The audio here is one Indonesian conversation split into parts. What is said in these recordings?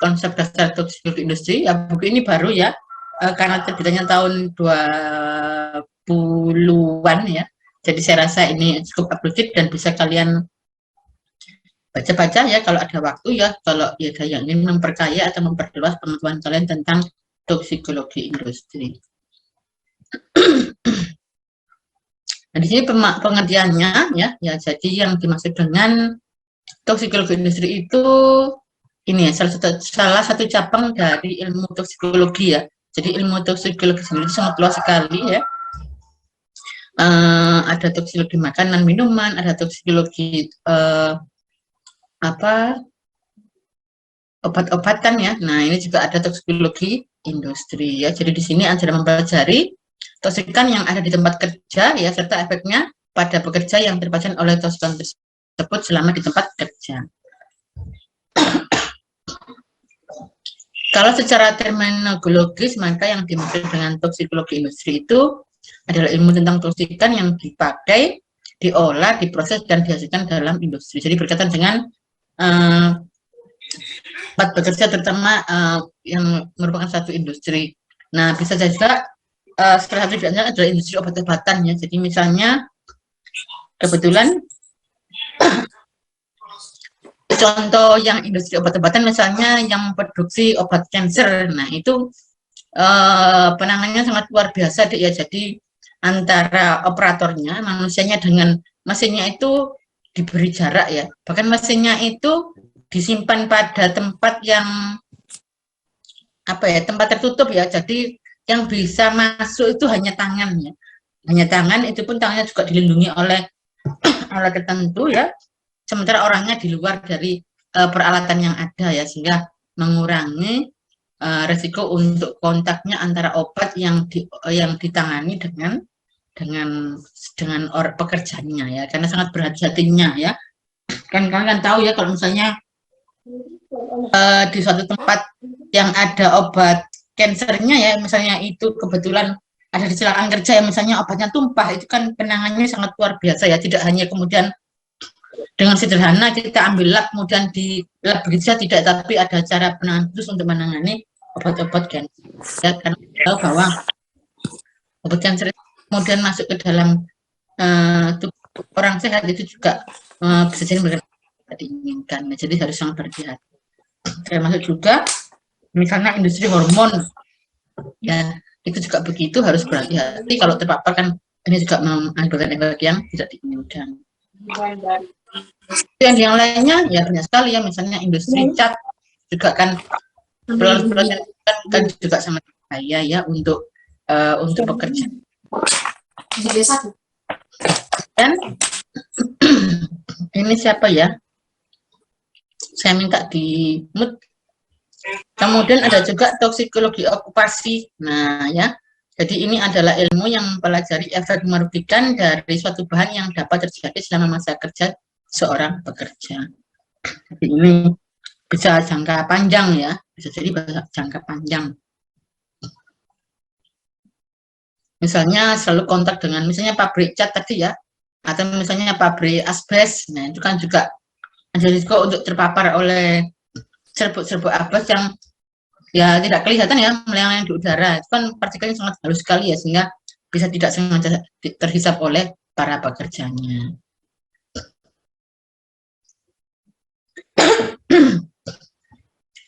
konsep dasar toksikologi industri. Ya, buku ini baru ya, karena terbitannya tahun 20-an ya. Jadi saya rasa ini cukup updated dan bisa kalian baca-baca ya kalau ada waktu ya, kalau ya ada yang ingin memperkaya atau memperluas pengetahuan kalian tentang toksikologi industri. Nah, di sini pengertiannya ya, jadi yang dimaksud dengan toksikologi industri itu ini ya, salah satu cabang dari ilmu toksikologi ya. Jadi ilmu toksikologi sendiri sangat luas sekali ya. Ada toksikologi makanan minuman, ada toksikologi obat-obatan ya. Nah, ini juga ada toksikologi industri ya. Jadi di sini Anda mempelajari toksikan yang ada di tempat kerja ya, serta efeknya pada pekerja yang terpapar oleh toksikan tersebut selama di tempat kerja. Kalau secara terminologis, maka yang dimaksud dengan toksikologi industri itu adalah ilmu tentang toksikan yang dipakai, diolah, diproses, dan dihasilkan dalam industri. Jadi berkaitan dengan tempat bekerja, terutama yang merupakan satu industri. Nah, bisa juga salah satu adalah industri obat-obatan ya. Jadi misalnya kebetulan contoh yang industri obat-obatan misalnya yang produksi obat kanker. Nah, itu penanganannya sangat luar biasa deh ya. Jadi antara operatornya, manusianya dengan mesinnya itu diberi jarak ya. Bahkan mesinnya itu disimpan pada tempat yang tempat tertutup ya. Jadi yang bisa masuk itu hanya tangannya. Hanya tangan, itu pun tangannya juga dilindungi oleh alat tertentu ya. Sementara orangnya di luar dari peralatan yang ada ya, sehingga mengurangi resiko untuk kontaknya antara obat yang ditangani dengan pekerjanya ya, karena sangat berhati-hatinya ya. Kan kalian tahu ya, kalau misalnya di suatu tempat yang ada obat kansernya ya, misalnya itu kebetulan ada kecelakaan kerja ya, misalnya obatnya tumpah, itu kan penanganannya sangat luar biasa ya. Tidak hanya kemudian dengan sederhana kita ambil lab kemudian di lab begitu saja, tidak, tapi ada cara penanganan khusus untuk menangani obat-obat kanker ya, karena tahu bahwa obat kanker kemudian masuk ke dalam tubuh orang sehat itu juga bisa jadi tidak diinginkan. Nah, jadi harus sangat berhati-hati. Termasuk juga misalnya industri hormon ya, itu juga begitu, harus berhati-hati. Kalau terpapar kan ini juga mengandung efek yang tidak diinginkan. Yang lainnya ya banyak sekali ya, misalnya industri cat juga kan kan juga sangat bahaya ya untuk pekerja. Dan ini siapa ya? Saya minta di mute. Kemudian ada juga toksikologi okupasi. Nah ya, jadi ini adalah ilmu yang mempelajari efek merugikan dari suatu bahan yang dapat terjadi selama masa kerja seorang pekerja. Jadi ini bisa jangka panjang ya, bisa jadi jangka panjang. Misalnya selalu kontak dengan misalnya pabrik cat tadi ya, atau misalnya pabrik asbes. Nah, itu kan juga ada risiko untuk terpapar oleh serbuk-serbuk asbes yang ya tidak kelihatan ya, melayang-layang di udara. Itu kan partikelnya sangat halus sekali ya, sehingga bisa tidak sengaja terhisap oleh para pekerjanya.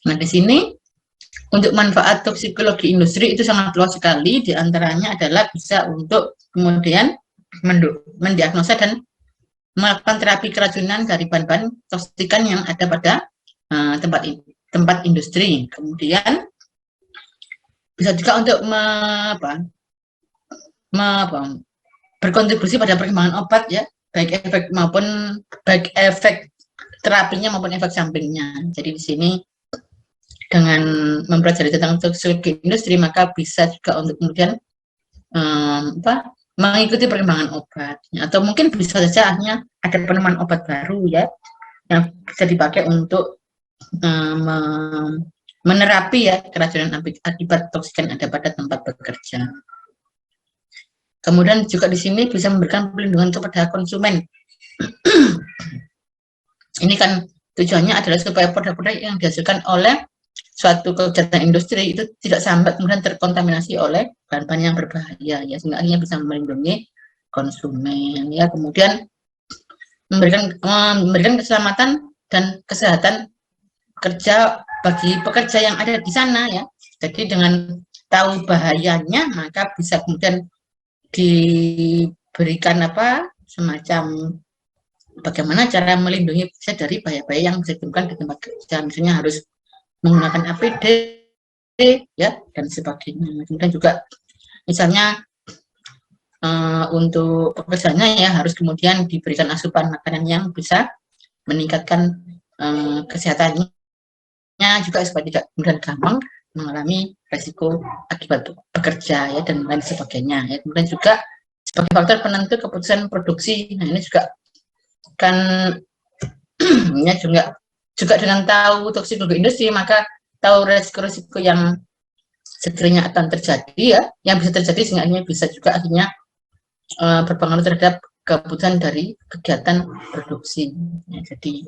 Nah, di sini untuk manfaat toksikologi industri itu sangat luas sekali. Di antaranya adalah bisa untuk kemudian mendiagnosa dan melakukan terapi keracunan dari bahan-bahan toksikan yang ada pada tempat industri. Kemudian bisa juga untuk berkontribusi pada perkembangan obat ya, baik efek terapinya maupun efek sampingnya. Jadi di sini dengan mempelajari tentang toksikologi industri, maka bisa juga untuk kemudian mengikuti perkembangan obat, atau mungkin bisa saja hanya ada penemuan obat baru ya yang bisa dipakai untuk menerapi ya keracunan akibat toksikan ada pada tempat bekerja. Kemudian juga di sini bisa memberikan perlindungan kepada konsumen. Ini kan tujuannya adalah supaya produk-produk yang dihasilkan oleh suatu kegiatan industri itu tidak sampai kemudian terkontaminasi oleh bahan-bahan yang berbahaya ya, sehingga akhirnya bisa melindungi konsumen ya, kemudian memberikan keselamatan dan kesehatan kerja bagi pekerja yang ada di sana ya. Jadi dengan tahu bahayanya maka bisa kemudian diberikan semacam bagaimana cara melindungi pekerja dari bahaya-bahaya yang bisa ditemukan di tempat kerja, misalnya harus menggunakan APD ya dan sebagainya. Kemudian juga misalnya untuk pekerjanya ya harus kemudian diberikan asupan makanan yang bisa meningkatkan kesehatannya juga supaya tidak kemudian gampang mengalami resiko akibat bekerja ya dan lain sebagainya ya. Kemudian juga sebagai faktor penentu keputusan produksi, nah ini juga kan ya juga dengan tahu toksikologi industri maka tahu resiko-resiko yang sekiranya akan terjadi ya, yang bisa terjadi sehingga akhirnya bisa juga akhirnya berpengaruh terhadap keputusan dari kegiatan produksi ya. Jadi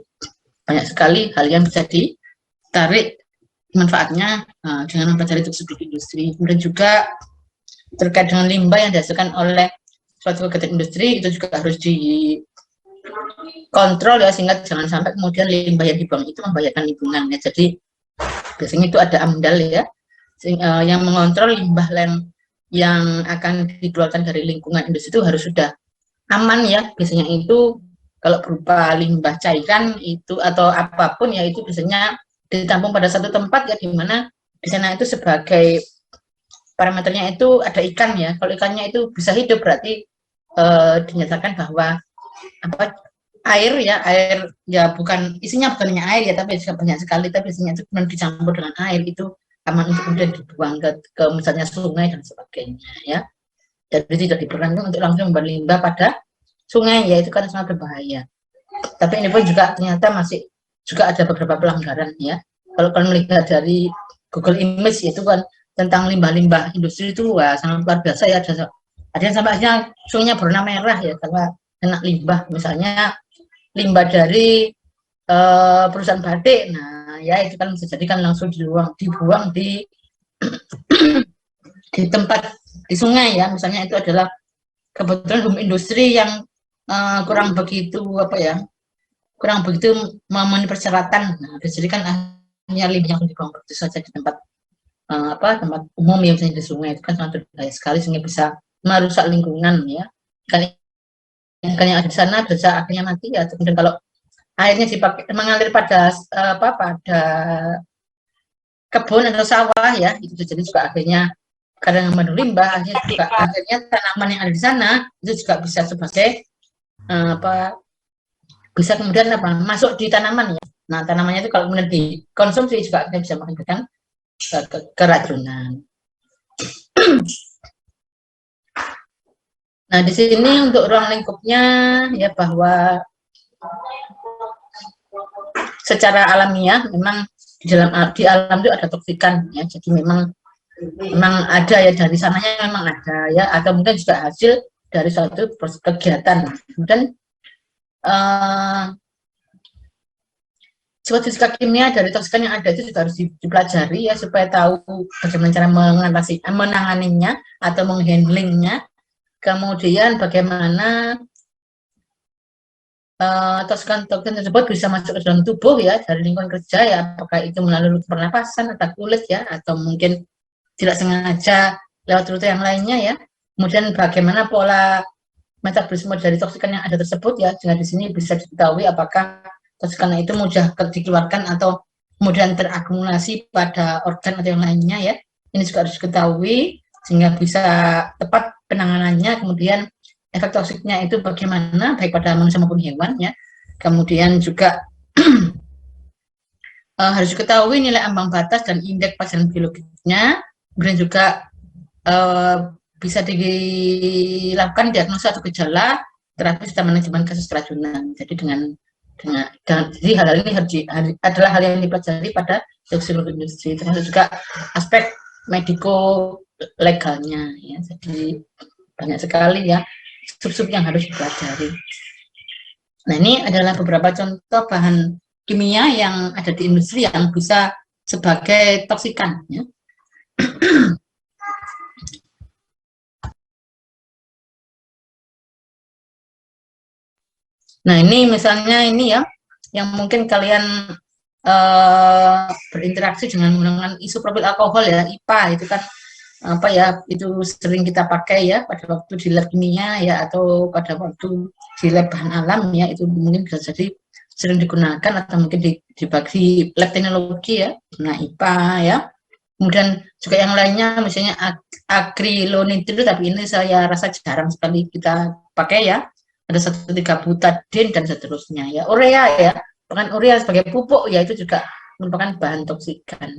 banyak sekali hal yang bisa ditarik manfaatnya dengan mempelajari toksikologi industri. Kemudian juga terkait dengan limbah yang dihasilkan oleh suatu kegiatan industri itu juga harus dikontrol ya, sehingga jangan sampai kemudian limbah yang dibuang itu membahayakan lingkungan ya. Jadi biasanya itu ada AMDAL ya, yang mengontrol limbah yang akan dikeluarkan dari lingkungan industri itu harus sudah aman ya. Biasanya itu kalau berupa limbah cairan itu atau apapun ya, itu biasanya ditampung pada satu tempat ya, di mana di sana itu sebagai parameternya itu ada ikan ya. Kalau ikannya itu bisa hidup berarti dinyatakan bahwa air ya bukan isinya bukan hanya air ya, tapi juga banyak sekali, tapi isinya itu kemudian dicampur dengan air, itu aman untuk kemudian dibuang ke misalnya sungai dan sebagainya ya. Jadi tidak diperkenankan untuk langsung membuang limbah pada sungai ya, itu kan sangat berbahaya. Tapi ini pun juga ternyata masih juga ada beberapa pelanggaran ya. Kalau kalian melihat dari Google Image itu kan tentang limbah-limbah industri itu wah sangat luar biasa ya. Ada yang sampai akhirnya sungainya berwarna merah ya karena kena limbah, misalnya limbah dari perusahaan batik. Nah ya itu kan bisa jadi kan langsung dibuang di di tempat di sungai ya, misalnya itu adalah kebetulan industri yang kurang begitu kurang begitu memenuhi persyaratan. Nah, jadi kan hanya limbah yang dibuang begitu saja di tempat tempat umum ya, misalnya di sungai, itu kan sangat berbahaya sekali sehingga bisa merusak lingkungan ya. Kan yang ada di sana bisa akhirnya mati ya. Kemudian kalau airnya dipakai mengalir pada pada kebun atau sawah ya, itu jadi juga akhirnya karena mengandung limbah, akhirnya tanaman yang ada di sana itu juga bisa sebagai bisa kemudian masuk di tanaman ya. Nah tanamannya itu kalau kemudian dikonsumsi juga bisa mengakibatkan keracunan. Nah di sini untuk ruang lingkupnya ya, bahwa secara alamiah memang di alam itu ada toksikan ya, jadi memang ada ya, dari sananya memang ada ya, atau mungkin juga hasil dari suatu kegiatan. Kemudian sifat fisika kimia dari toksikan yang ada itu juga harus dipelajari ya, supaya tahu bagaimana cara menanganinya atau menghandlingnya. Kemudian bagaimana toksikan tersebut bisa masuk ke dalam tubuh ya dari lingkungan kerja ya, apakah itu melalui pernapasan atau kulit ya, atau mungkin tidak sengaja lewat rute yang lainnya ya. Kemudian bagaimana pola metabolisme dari toksikan yang ada tersebut ya, sehingga di sini bisa diketahui apakah toksikan itu mudah dikeluarkan atau kemudian terakumulasi pada organ atau yang lainnya ya. Ini juga harus diketahui sehingga bisa tepat penanganannya. Kemudian efek toksiknya itu bagaimana baik pada manusia maupun hewan ya. Kemudian juga harus diketahui nilai ambang batas dan indeks pajanan biologisnya. Kemudian juga bisa dilakukan diagnosa atau gejala, terapi serta manajemen kasus keracunan. Jadi jadi hal-hal ini adalah hal yang dipelajari pada toksikologi industri, termasuk juga aspek mediko legalnya ya. Jadi banyak sekali ya sub-sub yang harus dipelajari. Nah ini adalah beberapa contoh bahan kimia yang ada di industri yang bisa sebagai toksikan ya. Nah, ini misalnya ini ya, yang mungkin kalian berinteraksi dengan menggunakan isopropil alkohol ya, IPA itu kan apa ya, itu sering kita pakai ya pada waktu di lab kimia ya, atau pada waktu di lab bahan alam ya, itu mungkin bisa jadi sering digunakan atau mungkin dibagi lab teknologi ya. Nah, IPA ya. Kemudian juga yang lainnya misalnya akrilonitrit, tapi ini saya rasa jarang sekali kita pakai ya. Ada 1,3-butadin dan seterusnya ya. Urea ya, bahkan urea sebagai pupuk ya, itu juga merupakan bahan toksikan.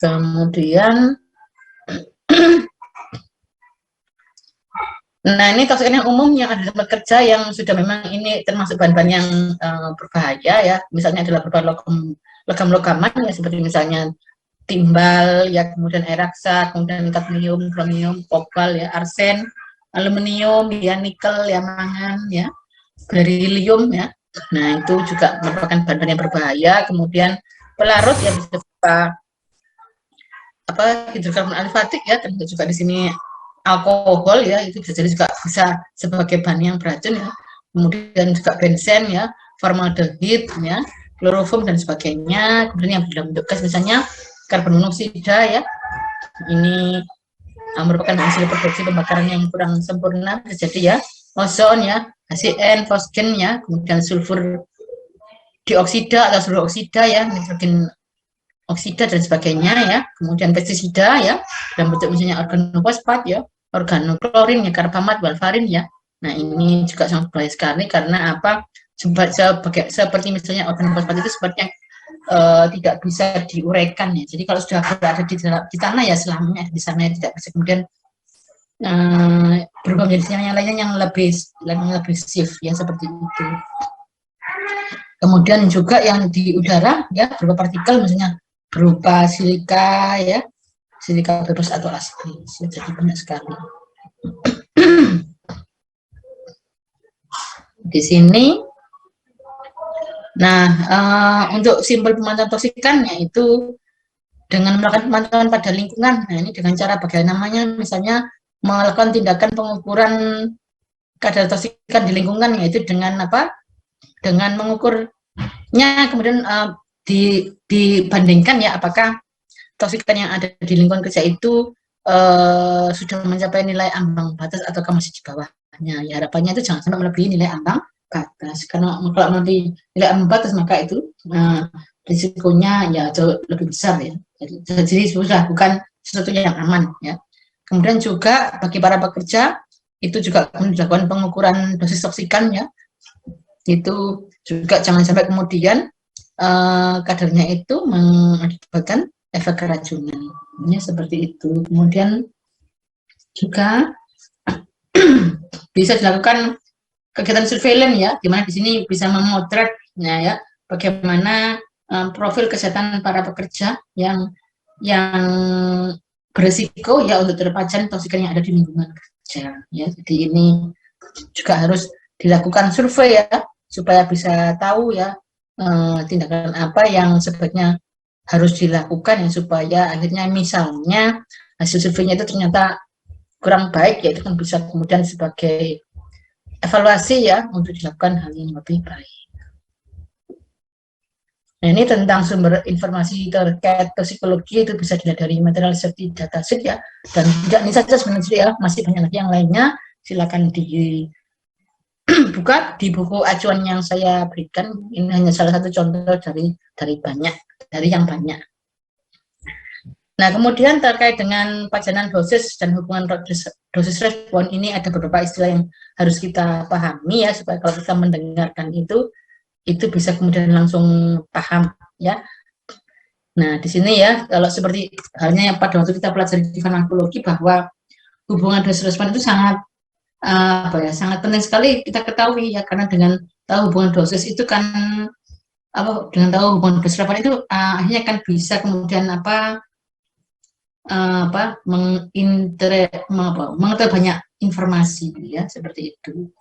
Kemudian nah, ini toksikan yang umum yang ada di tempat kerja yang sudah memang ini termasuk bahan-bahan yang berbahaya ya. Misalnya adalah beberapa logam-logaman ya, seperti misalnya timbal ya, kemudian eraksa, kemudian kadmium, kromium, kobal ya, arsen, aluminium ya, nikel ya, mangan ya, berilium ya. Nah, itu juga merupakan bahan-bahan yang berbahaya. Kemudian pelarut ya, bisa apa, hidrokarbon alifatik ya, dan juga di sini alkohol ya, itu bisa jadi juga bisa sebagai bahan yang beracun ya. Kemudian juga benzen ya, formaldehid ya, kloroform dan sebagainya. Kemudian yang dalam bentuk gas misalnya karbon monoksida ya, ini merupakan hasil produksi pembakaran yang kurang sempurna terjadi ya. Ozon ya, HCN, fosgen ya, kemudian sulfur dioksida atau sulfur oksida ya, nitrogen oksida dan sebagainya ya. Kemudian pestisida ya, dalam bentuk misalnya organofosfat ya, organoklorin ya, karbamat, warfarin ya. Nah, ini juga sangat berbahaya sekali karena apa? Seperti misalnya organofosfat itu sepertinya tidak bisa diuraikan ya. Jadi kalau sudah berada di tanah ya selamanya di sana, tidak bisa kemudian berubah menjadi yang lainnya yang lebih safe ya, seperti itu. Kemudian juga yang di udara ya, berupa partikel misalnya berupa silika ya, silika bebas atau asli, jadi banyak sekali. Di sini, nah untuk simbol pemantauan toksikan yaitu dengan melakukan pemantauan pada lingkungan. Nah, ini dengan cara bagaimana namanya, misalnya melakukan tindakan pengukuran kadar toksikan di lingkungan, yaitu dengan apa? Dengan mengukurnya, kemudian dibandingkan ya, apakah toksikan yang ada di lingkungan kerja itu sudah mencapai nilai ambang batas atau masih di bawahnya. Ya, harapannya itu jangan sampai melebihi nilai ambang batas, karena kalau nanti nilai ambang batas maka itu risikonya ya jauh lebih besar ya. Jadi sudah bukan sesuatu yang aman ya. Kemudian juga bagi para pekerja itu juga dilakukan pengukuran dosis toksikan ya. Itu juga jangan sampai kemudian kadarnya itu mengakibatkan efek keracunan. Ini seperti itu. Kemudian juga bisa dilakukan kegiatan surveillance ya, di mana di sini bisa memotret ya bagaimana profil kesehatan para pekerja yang berisiko ya untuk terpajan toksikan yang ada di lingkungan kerja ya. Jadi ini juga harus dilakukan survei ya, supaya bisa tahu ya tindakan apa yang sebaiknya harus dilakukan ya, supaya akhirnya misalnya hasil surveinya itu ternyata kurang baik ya, itu kan bisa kemudian sebagai evaluasi ya untuk dilakukan hal yang lebih baik. Nah, ini tentang sumber informasi terkait toksikologi itu bisa dilihat dari material seperti datasheet ya, dan tidak ini saja sebenarnya ya, masih banyak lagi yang lainnya. Silakan dibuka di buku acuan yang saya berikan. Ini hanya salah satu contoh dari yang banyak. Nah, kemudian terkait dengan pajanan dosis dan hubungan dosis respon, ini ada beberapa istilah yang harus kita pahami ya, supaya kalau kita mendengarkan itu bisa kemudian langsung paham ya. Nah, di sini ya, kalau seperti halnya pada waktu kita pelajari di farmakologi, bahwa hubungan dosis respon itu sangat sangat penting sekali kita ketahui ya, karena dengan tahu hubungan dosis itu kan dengan tahu hubungan dosis respon itu akhirnya kan bisa kemudian mengetahui banyak informasi ya, seperti itu.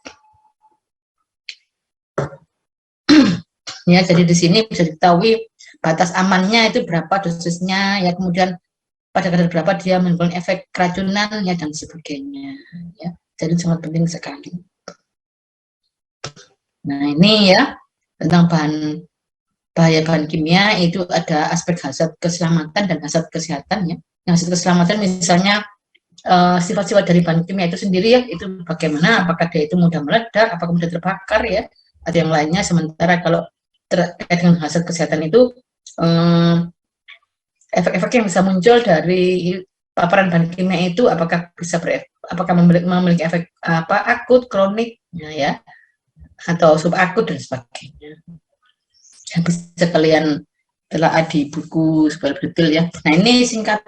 ya. Jadi di sini bisa diketahui batas amannya itu berapa dosisnya ya, kemudian pada kadar berapa dia menimbulkan efek keracunan ya, dan sebagainya ya. Jadi sangat penting sekali. Nah, ini ya tentang bahaya bahan kimia, itu ada aspek hazard keselamatan dan hazard kesehatan ya. Yang hazard keselamatan misalnya sifat-sifat dari bahan kimia itu sendiri ya, itu bagaimana, apakah dia itu mudah meledak, apakah mudah terbakar ya, atau yang lainnya. Sementara kalau terkait dengan hazard kesehatan itu efek-efek yang bisa muncul dari paparan bahan kimia itu apakah memiliki efek akut, kronik ya, atau subakut dan sebagainya. Yang bisa kalian telah di buku supaya detail ya. Nah, ini singkat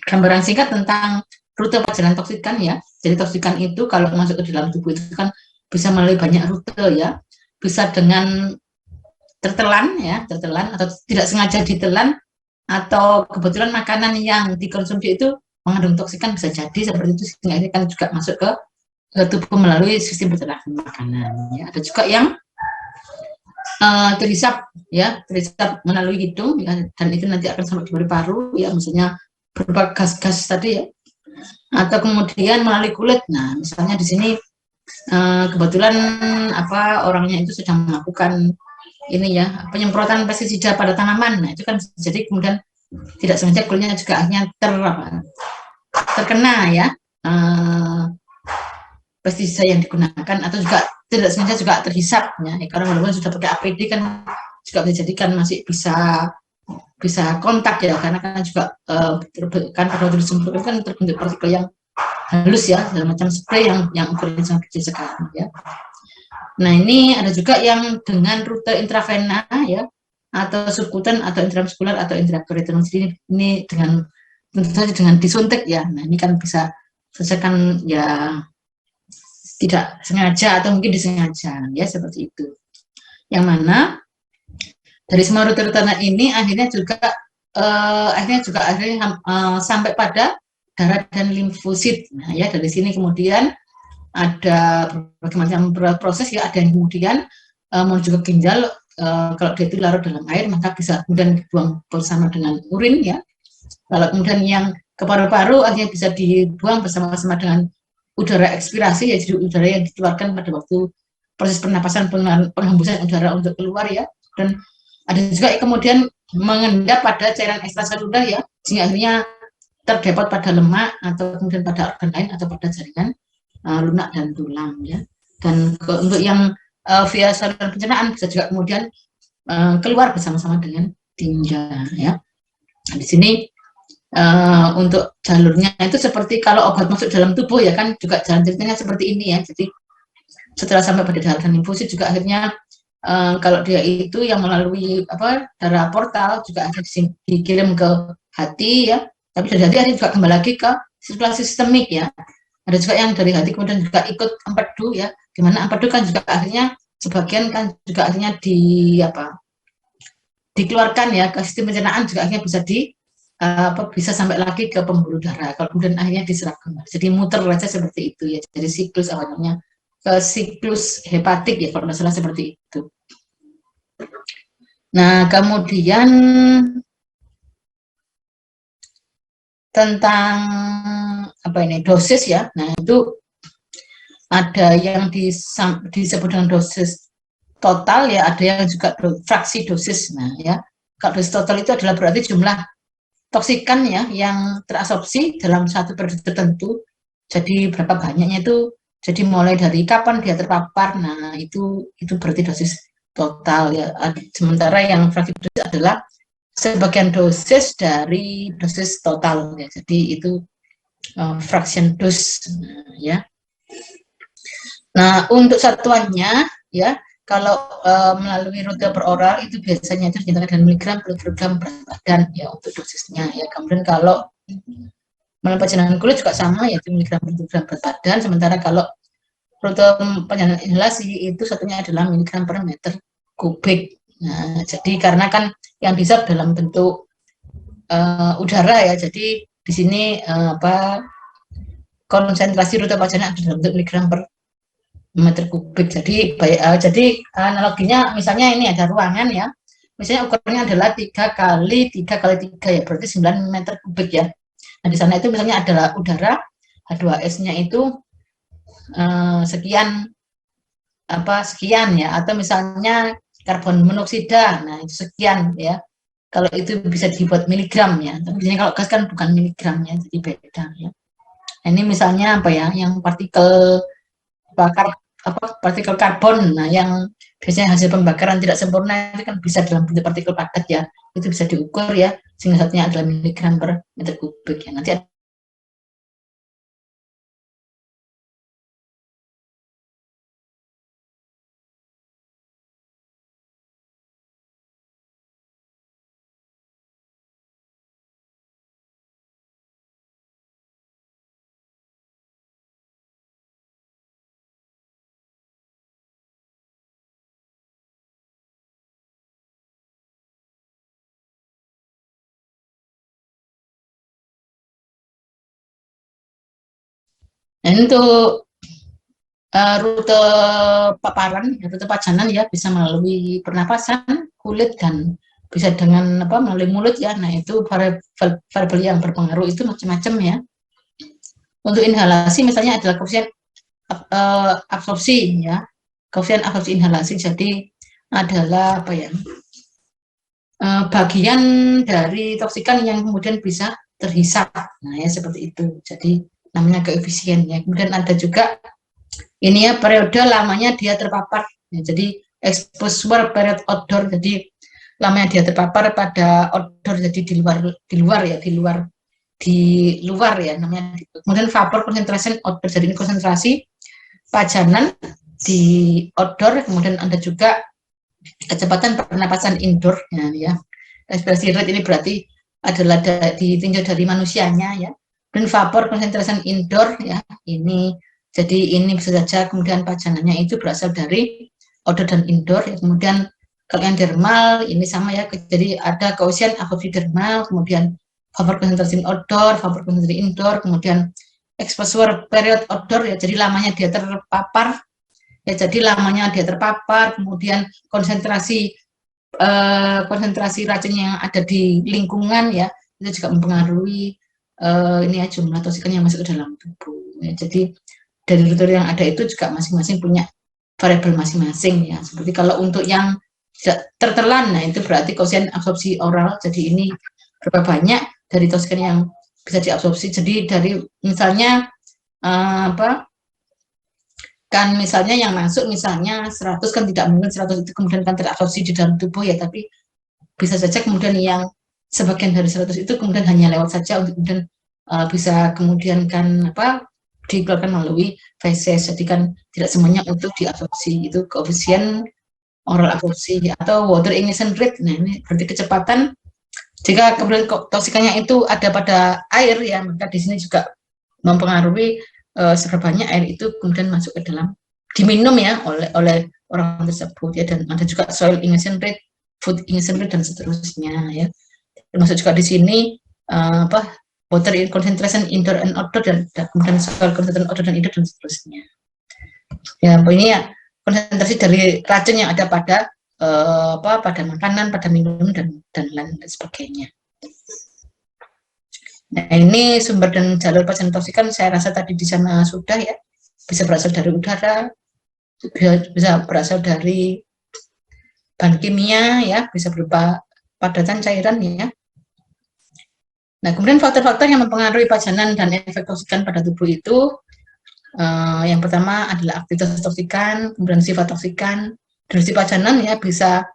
gambaran singkat tentang rute perjalanan toksikan ya. Jadi toksikan itu kalau masuk ke dalam tubuh itu kan bisa melalui banyak rute ya. Bisa dengan tertelan atau tidak sengaja ditelan, atau kebetulan makanan yang dikonsumsi itu mengandung toksikan, bisa jadi seperti itu, sehingga ini kan juga masuk ke tubuh melalui sistem pencernaan makanan ya. Ada juga yang terhisap melalui hidung ya, dan itu nanti akan sampai di paru ya, misalnya berupa gas-gas tadi ya, atau kemudian melalui kulit. Nah, misalnya di sini kebetulan orangnya itu sedang melakukan ini ya, penyemprotan pestisida pada tanaman. Nah, itu kan jadi kemudian tidak sengaja kulitnya juga akhirnya terkena ya pestisida yang digunakan, atau juga tidak sengaja juga terhisap ya, karena walaupun sudah pakai APD kan juga bisa jadikan masih bisa kontak ya, karena kan juga kan pada waktu disemprotkan kan terbentuk partikel yang halus ya, dalam macam spray yang ukurannya sangat kecil sekali ya. Nah, ini ada juga yang dengan rute intravena ya, atau subkutan, atau intramuskular, atau intraperitoneal. Ini dengan tentu saja dengan disuntik ya. Nah, ini kan bisa selesaikan ya, tidak sengaja atau mungkin disengaja ya, seperti itu. Yang mana dari semua rute-rute ini akhirnya sampai pada darah dan limfosit. Nah, ya, dari sini kemudian ada berbagai macam proses ya. Ada yang kemudian menuju ke ginjal, kalau dia itu larut dalam air maka bisa kemudian dibuang bersama dengan urin ya. Kalau kemudian yang ke paru-paru akhirnya bisa dibuang bersama-sama dengan udara ekspirasi ya, jadi udara yang dikeluarkan pada waktu proses pernapasan, penghembusan udara untuk keluar ya. Dan ada juga kemudian mengendap pada cairan ekstraseluler ya, sehingga akhirnya terdapat pada lemak, atau kemudian pada organ lain, atau pada jaringan lunak dan tulang ya. Dan untuk yang via saluran pencernaan bisa juga kemudian keluar bersama-sama dengan tinja ya. Nah, di sini untuk jalurnya itu seperti kalau obat masuk dalam tubuh ya, kan juga jalan ceritanya seperti ini ya. Jadi setelah sampai pada darah dan limfosit juga akhirnya kalau dia itu yang melalui darah portal juga akan dikirim ke hati ya. Tapi dari hati akhirnya juga kembali lagi ke sirkulasi sistemik ya. Ada juga yang dari hati kemudian juga ikut empedu ya. Dimana empedu kan juga akhirnya sebagian kan juga akhirnya dikeluarkan ya ke sistem pencernaan, juga akhirnya bisa sampai lagi ke pembuluh darah. Kalau kemudian akhirnya diserap kembali. Jadi muter aja seperti itu ya. Jadi siklus awalnya ke siklus hepatik ya, kalau nggak salah seperti itu. Nah, kemudian tentang dosis ya. Nah, itu ada yang disebut dengan dosis total ya, ada yang juga fraksi dosis. Nah, ya, kalau dosis total itu adalah berarti jumlah toksikan ya yang terabsorpsi dalam satu periode tertentu. Jadi berapa banyaknya itu, jadi mulai dari kapan dia terpapar. Nah, itu berarti dosis total ya. Sementara yang fraksi dosis adalah sebagian dosis dari dosis total ya. Jadi itu fraction dose ya. Nah, untuk satuannya ya, kalau melalui rute peroral itu biasanya itu dinyatakan miligram per kilogram berat badan ya untuk dosisnya ya. Kemudian kalau melalui perjalanan kulit juga sama ya, itu miligram per kilogram berat badan. Sementara kalau rute perjalanan inhalasi itu satunya adalah miligram per meter kubik. Nah, jadi karena kan yang dihisap dalam bentuk udara ya, jadi di sini konsentrasi rute perjalanan dalam bentuk miligram per meter kubik. Jadi analoginya misalnya ini ada ruangan ya, misalnya ukurannya adalah 3 kali 3 kali 3 ya, berarti 9 meter kubik ya. Nah di sana itu misalnya adalah udara, H2S-nya itu sekian sekian ya, atau misalnya karbon monoksida, nah itu sekian ya. Kalau itu bisa dibuat miligram ya, tapi biasanya kalau gas kan bukan miligramnya, jadi beda ya. Nah, ini misalnya apa ya, yang partikel partikel karbon, nah yang biasanya hasil pembakaran tidak sempurna itu kan bisa dalam bentuk partikel padat ya, itu bisa diukur ya, sehingga satunya adalah miligram per meter kubik ya. Nanti nah, untuk rute paparan, rute pajanan ya bisa melalui pernapasan, kulit, dan bisa dengan melalui mulut ya. Nah itu variabel yang berpengaruh itu macam-macam ya. Untuk inhalasi misalnya adalah koefisien absorpsi ya, koefisien absorpsi inhalasi. Jadi adalah bagian dari toksikan yang kemudian bisa terhisap. Nah ya seperti itu. Jadi namanya koefisien ya. Kemudian ada juga ini ya periode lamanya dia terpapar. Ya, jadi exposure period outdoor. Jadi lamanya dia terpapar pada outdoor. Jadi di luar ya namanya. Kemudian vapor concentration outdoor. Jadi ini konsentrasi pajanan di outdoor. Kemudian ada juga kecepatan pernapasan indoor ya. Respirasi rate ini berarti adalah ditinjau dari manusianya ya. Dan vapor concentration indoor ya, ini jadi ini bisa saja kemudian pajanannya itu berasal dari outdoor dan indoor ya. Kemudian kalau yang dermal ini sama ya, jadi ada koefisien absorpsi dermal, kemudian vapor concentration outdoor, vapor concentration indoor, kemudian exposure period outdoor ya, jadi lamanya dia terpapar ya, jadi lamanya dia terpapar, kemudian konsentrasi racun yang ada di lingkungan ya, itu juga mempengaruhi ini ya jumlah toksikan yang masuk ke dalam tubuh ya. Jadi dari rute yang ada itu juga masing-masing punya variabel masing-masing ya. Seperti kalau untuk yang tidak tertelan, nah itu berarti koefisien absorpsi oral. Jadi ini berapa banyak dari toksikan yang bisa diabsorpsi. Jadi dari misalnya kan misalnya yang masuk misalnya 100 kan tidak mungkin 100 itu kemudian kan terabsorpsi di dalam tubuh ya, tapi bisa saja kemudian yang sebagian dari 100 itu kemudian hanya lewat saja untuk kemudian bisa kemudian kan dikeluarkan melalui feses. Jadi kan tidak semuanya untuk diabsorpsi. Itu koefisien oral absorpsi atau water ingestion rate. Nah ini berarti kecepatan jika kemudian toksikannya itu ada pada air ya, maka di sini juga mempengaruhi seberapa banyak air itu kemudian masuk ke dalam diminum ya oleh orang tersebut ya. Dan ada juga soil ingestion rate, food ingestion rate, dan seterusnya ya. Termasuk juga di sini water concentration indoor and outdoor, dan kemudian soil concentration outdoor dan indoor, dan seterusnya. Ya, ini ya konsentrasi dari racun yang ada pada pada makanan, pada minum, dan lain sebagainya. Nah, ini sumber dan jalur pajanan toksikan saya rasa tadi di sana sudah ya. Bisa berasal dari udara, bisa berasal dari bahan kimia ya, bisa berupa padatan cairan ya. Nah, kemudian faktor-faktor yang mempengaruhi pajanan dan efek toksikan pada tubuh itu yang pertama adalah aktivitas toksikan, kemudian sifat toksikan, durasi pajanan ya, bisa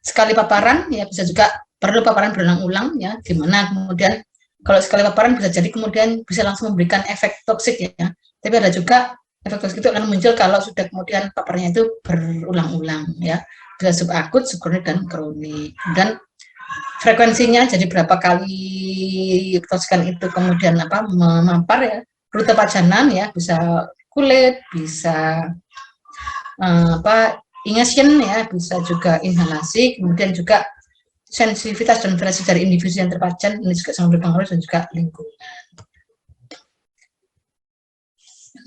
sekali paparan ya, bisa juga perlu paparan berulang-ulang ya, dimana kemudian kalau sekali paparan bisa jadi kemudian bisa langsung memberikan efek toksik ya, tapi ada juga efek toksik itu akan muncul kalau sudah kemudian paparannya itu berulang-ulang ya, bisa subakut, subkronik, dan kronik. Dan frekuensinya, jadi berapa kali toksikan itu kemudian memampar ya, rute pajanan ya, bisa kulit, bisa ingestion ya, bisa juga inhalasi, kemudian juga sensitivitas dan variasi dari individu yang terpajan, ini juga sangat berpengaruh, dan juga lingkungan.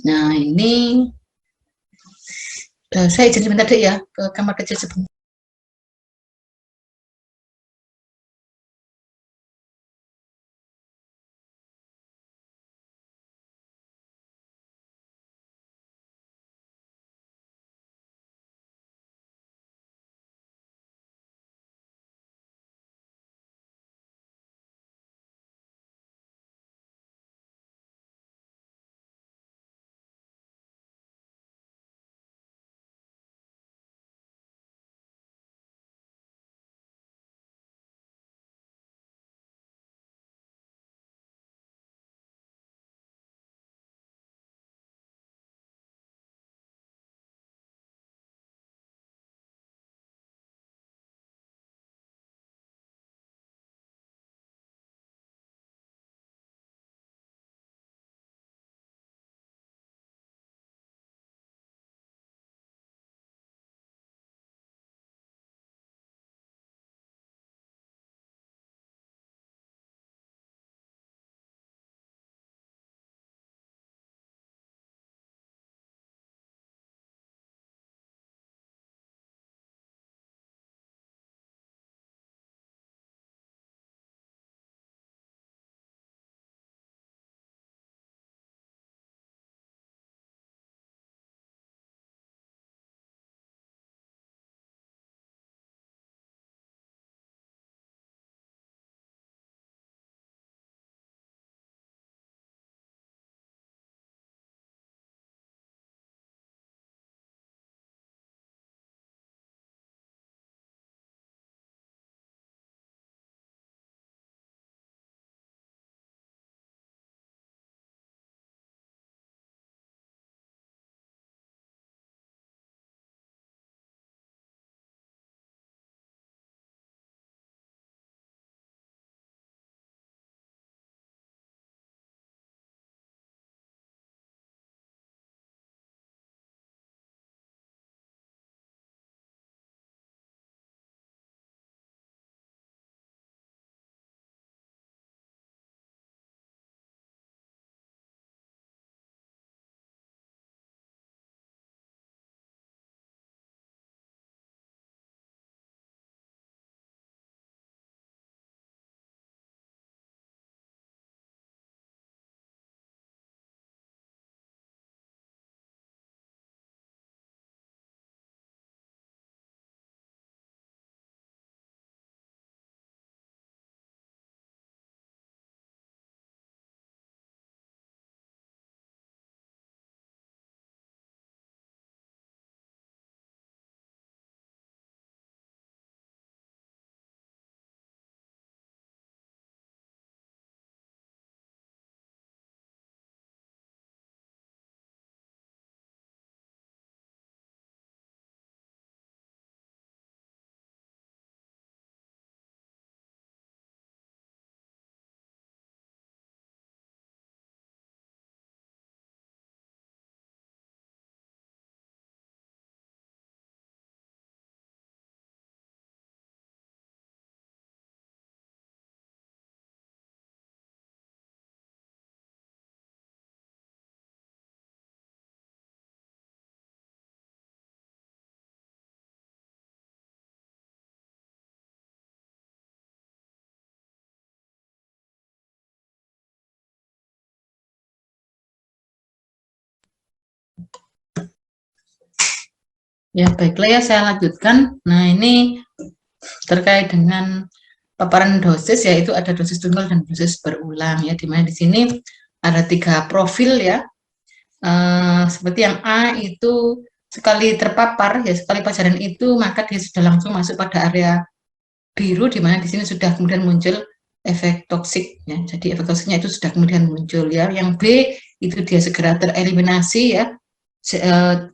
Nah ini Saya izin sebentar deh ya ke kamar kecil sebentar. Ya, baiklah ya, saya lanjutkan. Nah, ini terkait dengan paparan dosis, yaitu ada dosis tunggal dan dosis berulang ya, di mana di sini ada 3 profil ya. Seperti yang A itu sekali terpapar ya, sekali pajaran itu maka dia sudah langsung masuk pada area biru, di mana di sini sudah kemudian muncul efek toksik ya. Jadi efek toksiknya itu sudah kemudian muncul ya. Yang B itu dia segera tereliminasi ya,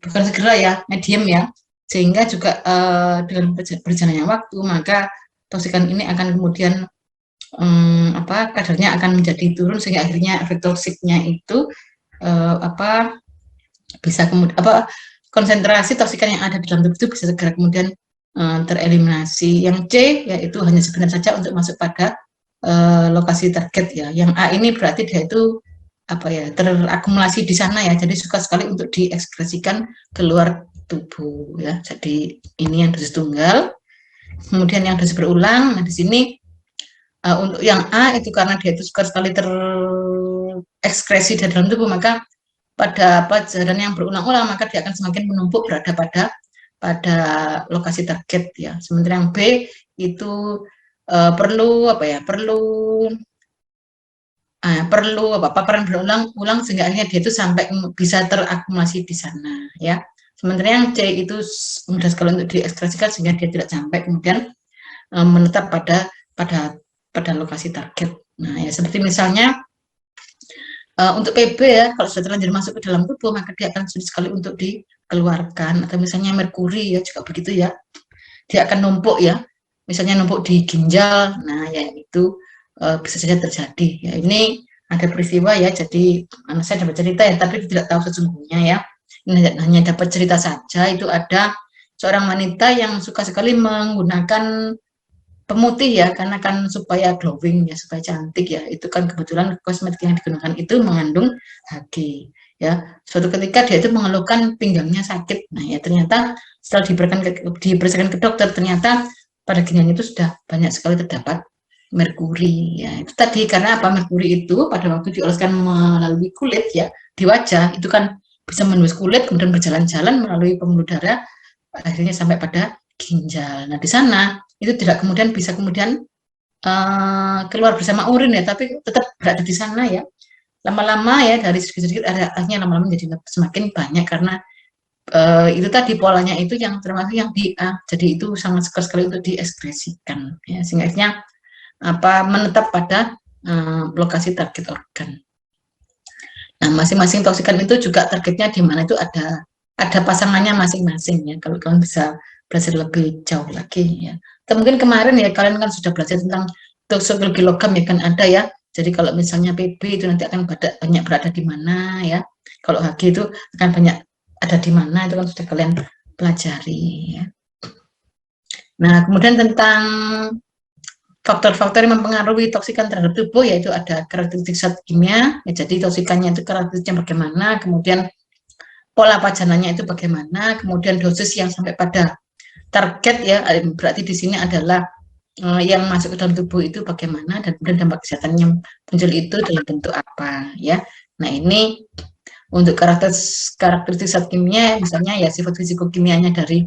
bukan segera ya, medium ya, sehingga juga dengan berjalannya waktu maka toksikan ini akan kemudian kadarnya akan menjadi turun, sehingga akhirnya efek toksiknya itu bisa kemudian konsentrasi toksikan yang ada di dalam tubuh itu bisa segera kemudian tereliminasi. Yang C yaitu hanya sebentar saja untuk masuk pada lokasi target ya. Yang A ini berarti dia itu terakumulasi di sana ya, jadi suka sekali untuk diekspresikan keluar tubuh ya. Jadi ini yang dosis tunggal. Kemudian yang dosis berulang, nah di sini untuk yang A itu karena dia itu sekali terekskresi di dalam tubuh, maka pada pelajaran yang berulang-ulang maka dia akan semakin menumpuk berada pada lokasi target ya. Sementara yang B itu perlu paparan berulang-ulang sehingga akhirnya dia itu sampai bisa terakumulasi di sana ya. Sementara yang C itu mudah sekali untuk diekspresikan sehingga dia tidak sampai kemudian menetap pada lokasi target. Nah ya seperti misalnya untuk PB ya, kalau sudah terlanjur masuk ke dalam tubuh maka dia akan sulit sekali untuk dikeluarkan. Atau misalnya merkuri ya juga begitu ya, dia akan numpuk ya, misalnya numpuk di ginjal. Nah ya itu bisa saja terjadi ya. Ini ada peristiwa ya, jadi saya dapat cerita ya, tapi tidak tahu sesungguhnya ya, ini hanya dapat cerita saja. Itu ada seorang wanita yang suka sekali menggunakan pemutih ya, karena kan supaya glowing ya, supaya cantik ya. Itu kan kebetulan kosmetik yang digunakan itu mengandung HG ya. Suatu ketika dia itu mengeluhkan pinggangnya sakit. Nah ya ternyata setelah diperiksakan ke dokter, ternyata pada ginjalnya itu sudah banyak sekali terdapat merkuri ya. Itu tadi karena apa, merkuri itu pada waktu dioleskan melalui kulit ya di wajah itu kan bisa menembus kulit kemudian berjalan-jalan melalui pembuluh darah akhirnya sampai pada ginjal. Nah di sana itu tidak kemudian bisa keluar bersama urin ya, tapi tetap berada di sana ya. Lama-lama ya dari sedikit-sedikit akhirnya lama-lama menjadi semakin banyak karena itu tadi polanya itu yang termasuk yang di A, jadi itu sangat sukar sekali untuk diekspresikan ya, sehingga akhirnya menetap pada lokasi target organ. Nah masing-masing toksikan itu juga targetnya di mana itu ada pasangannya masing-masing ya, kalau kalian bisa belajar lebih jauh lagi ya. Atau mungkin kemarin ya kalian kan sudah belajar tentang toksikologi logam ya kan ada ya. Jadi kalau misalnya PB itu nanti akan banyak berada di mana ya. Kalau HG itu akan banyak ada di mana, itu kan sudah kalian pelajari ya. Nah kemudian tentang faktor-faktor yang mempengaruhi toksikan terhadap tubuh yaitu ada karakteristik zat kimia ya, jadi toksikannya itu karakteristiknya bagaimana, kemudian pola pajanannya itu bagaimana, kemudian dosis yang sampai pada target ya, berarti di sini adalah yang masuk ke dalam tubuh itu bagaimana, dan kemudian dampak kesehatan yang muncul itu dalam bentuk apa ya. Nah ini untuk karakteristik zat kimia misalnya ya sifat fisikokimianya dari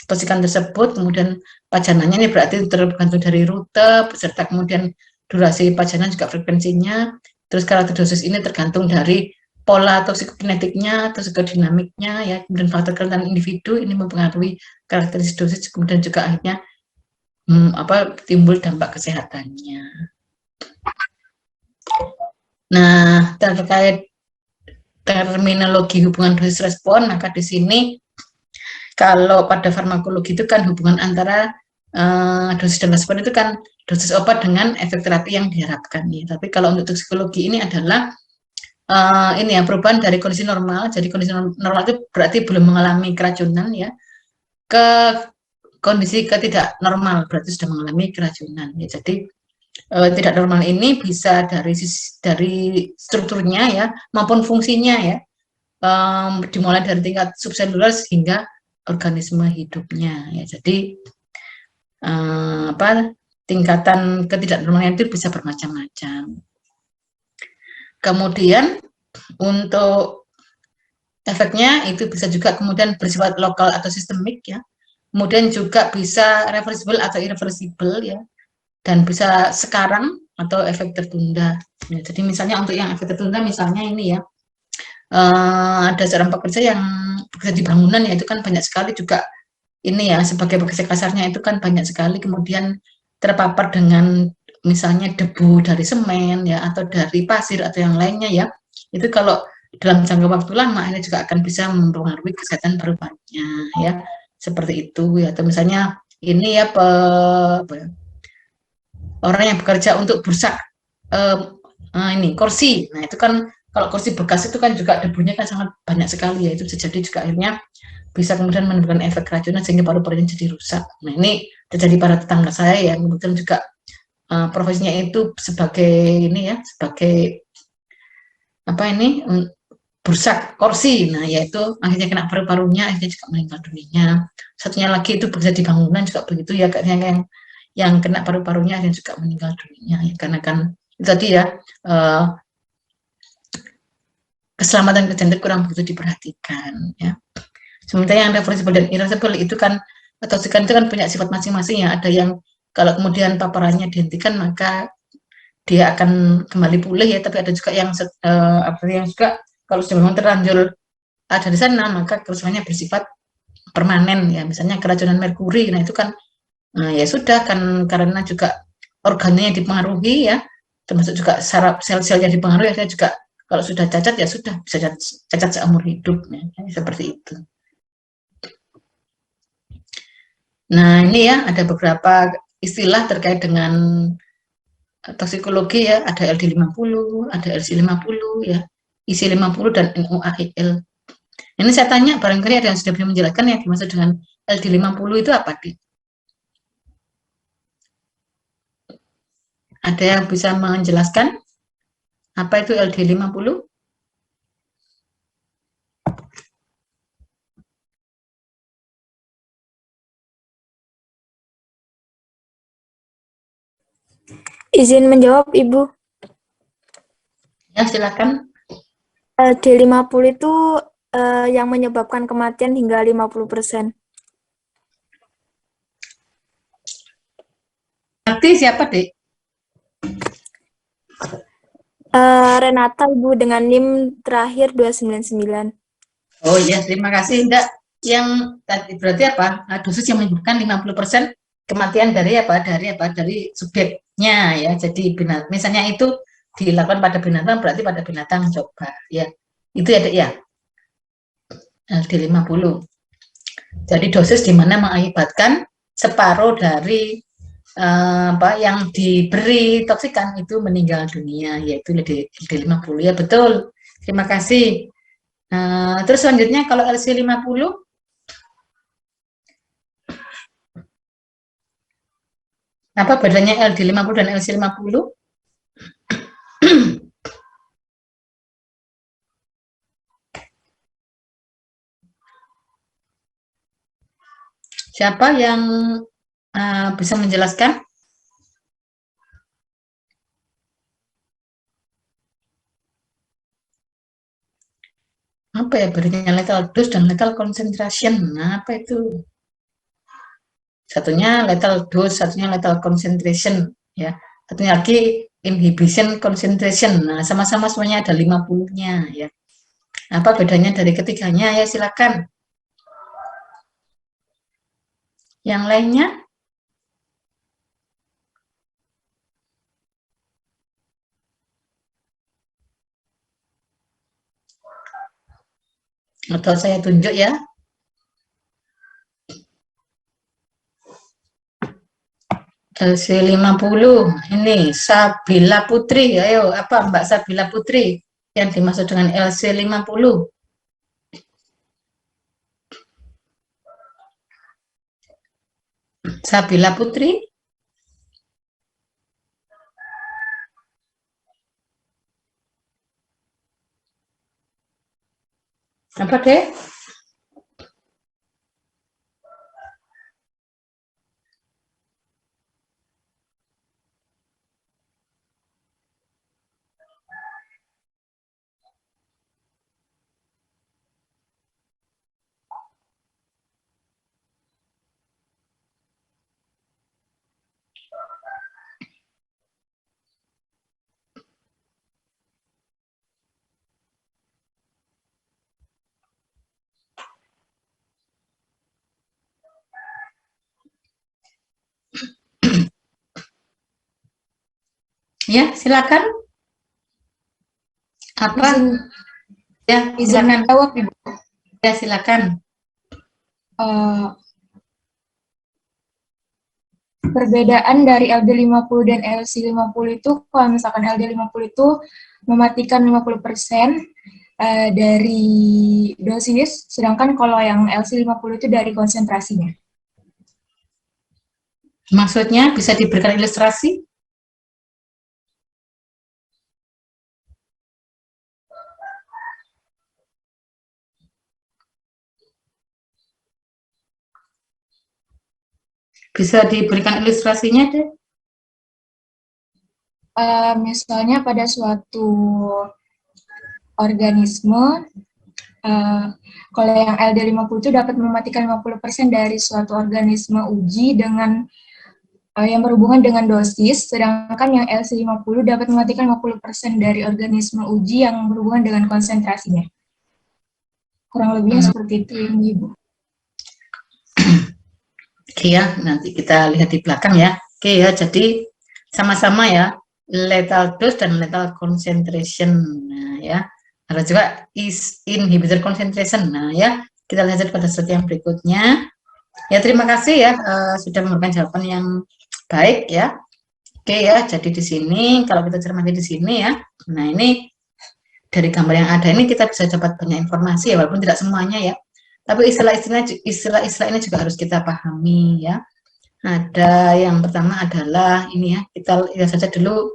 toksikan tersebut, kemudian pajanannya ini berarti tergantung dari rute beserta kemudian durasi pajanan juga frekuensinya, terus karakter dosis ini tergantung dari pola toksikokinetiknya, toksikodinamiknya ya, kemudian faktor kerentanan individu ini mempengaruhi karakteristik dosis, kemudian juga akhirnya timbul dampak kesehatannya. Nah terkait terminologi hubungan dosis respon, maka di sini kalau pada farmakologi itu kan hubungan antara dosis dan respon itu kan dosis obat dengan efek terapi yang diharapkan ya. Tapi kalau untuk toksikologi ini adalah ini ya, perubahan dari kondisi normal. Jadi kondisi normal itu berarti belum mengalami keracunan ya, ke kondisi ketidak normal berarti sudah mengalami keracunan ya. Jadi tidak normal ini bisa dari strukturnya ya maupun fungsinya ya, dimulai dari tingkat subseluler hingga organisme hidupnya ya. Jadi tingkatan ketidaknormalan itu bisa bermacam-macam. Kemudian untuk efeknya itu bisa juga kemudian bersifat lokal atau sistemik ya. Kemudian juga bisa reversible atau irreversible ya. Dan bisa sekarang atau efek tertunda. Ya, jadi misalnya untuk yang efek tertunda misalnya ini ya, ada seorang pekerja yang bekerja di bangunan ya, itu kan banyak sekali juga ini ya, sebagai pekerja kasarnya itu kan banyak sekali kemudian terpapar dengan misalnya debu dari semen ya, atau dari pasir atau yang lainnya ya. Itu kalau dalam jangka waktu lama ini juga akan bisa mempengaruhi kesehatan paru-parunya ya, seperti itu ya. Atau misalnya ini ya orang yang bekerja untuk bursak ini kursi, nah itu kan kalau kursi bekas itu kan juga debunya kan sangat banyak sekali ya, itu bisa jadi juga akhirnya bisa kemudian menimbulkan efek keracunan sehingga paru-parunya jadi rusak. Nah ini terjadi pada tetangga saya ya, kemudian juga profesinya itu sebagai ini ya, sebagai bursak kursi, nah yaitu akhirnya kena paru-parunya, akhirnya juga meninggal dunia. Satunya lagi itu bekerja di bangunan juga begitu ya, yang kena paru-parunya akhirnya juga meninggal dunia ya, karena kan itu tadi ya, keselamatan kerja itu kurang begitu diperhatikan ya. Sementara yang reversible dan irreversible itu kan, toksikan itu kan punya sifat masing-masing ya. Ada yang kalau kemudian paparannya dihentikan maka dia akan kembali pulih ya, tapi ada juga yang yang juga kalau sudah memang terlanjur ada di sana maka kerusakannya bersifat permanen ya, misalnya keracunan merkuri. Nah itu kan ya sudah kan, karena juga organnya yang dipengaruhi ya, termasuk juga saraf sel-sel yang dipengaruhi, ya juga kalau sudah cacat ya sudah bisa cacat seumur hidup ya, seperti itu. Nah ini ya ada beberapa istilah terkait dengan toksikologi ya, ada LD50, ada LC50 ya, IC50 dan NOAEL. Ini saya tanya, barangkali ada yang sudah bisa menjelaskan yang dimaksud dengan LD50 itu apa, Di? Ada yang bisa menjelaskan apa itu LD50? Izin menjawab, Ibu. Ya, silakan. D50 itu yang menyebabkan kematian hingga 50%. Nanti siapa, Dek? Renata, Ibu, dengan NIM terakhir 299. Oh iya, terima kasih, Ndak. Yang tadi berarti apa? Dosis yang menyebabkan 50% kematian dari apa? Dari subjeknya ya. Jadi misalnya itu dilakukan pada binatang, berarti pada binatang coba ya. Itu ya, Dek ya. LD50. Jadi dosis di mana mengakibatkan separuh dari yang diberi toksikan itu meninggal dunia, yaitu LD50 ya, betul. Terima kasih. Terus selanjutnya kalau LC50, apa bedanya LD50 dan LC50? Siapa yang bisa menjelaskan? Apa ya bedanya lethal dose dan lethal concentration? Nah, apa itu? Satunya lethal dose, satunya lethal concentration ya. Satunya lagi inhibition concentration. Nah, sama-sama semuanya ada 50-nya ya. Apa bedanya dari ketiganya ya, silakan. Yang lainnya? Atau saya tunjuk ya. LC50 ini Sabila Putri. Ayo, apa Mbak Sabila Putri yang dimaksud dengan LC50? Sabila Putri? Apa deh? Ya, silakan. Apa? Ya, silakan. Jawab, Ibu. Ya, silakan. Perbedaan dari LD50 dan LC50 itu, kalau misalkan LD50 itu mematikan 50% dari dosis, sedangkan kalau yang LC50 itu dari konsentrasinya. Maksudnya bisa diberikan ilustrasi? Bisa diberikan ilustrasinya deh. Misalnya pada suatu organisme, kalau yang LD50 itu dapat mematikan 50% dari suatu organisme uji dengan yang berhubungan dengan dosis, sedangkan yang LC50 dapat mematikan 50% dari organisme uji yang berhubungan dengan konsentrasinya. Kurang lebihnya seperti itu, Ibu. Oke ya, nanti kita lihat di belakang ya. Oke ya, jadi sama-sama ya, lethal dose dan lethal concentration. Nah ya, ada juga is inhibitor concentration. Nah ya, kita lihat pada slide yang berikutnya. Ya, terima kasih ya sudah memberikan jawaban yang baik ya. Oke ya, jadi di sini kalau kita cermati di sini ya. Nah ini dari gambar yang ada ini kita bisa dapat banyak informasi ya, walaupun tidak semuanya ya. Tapi istilah-istilah ini juga harus kita pahami ya. Ada yang pertama adalah ini ya, kita lihat saja dulu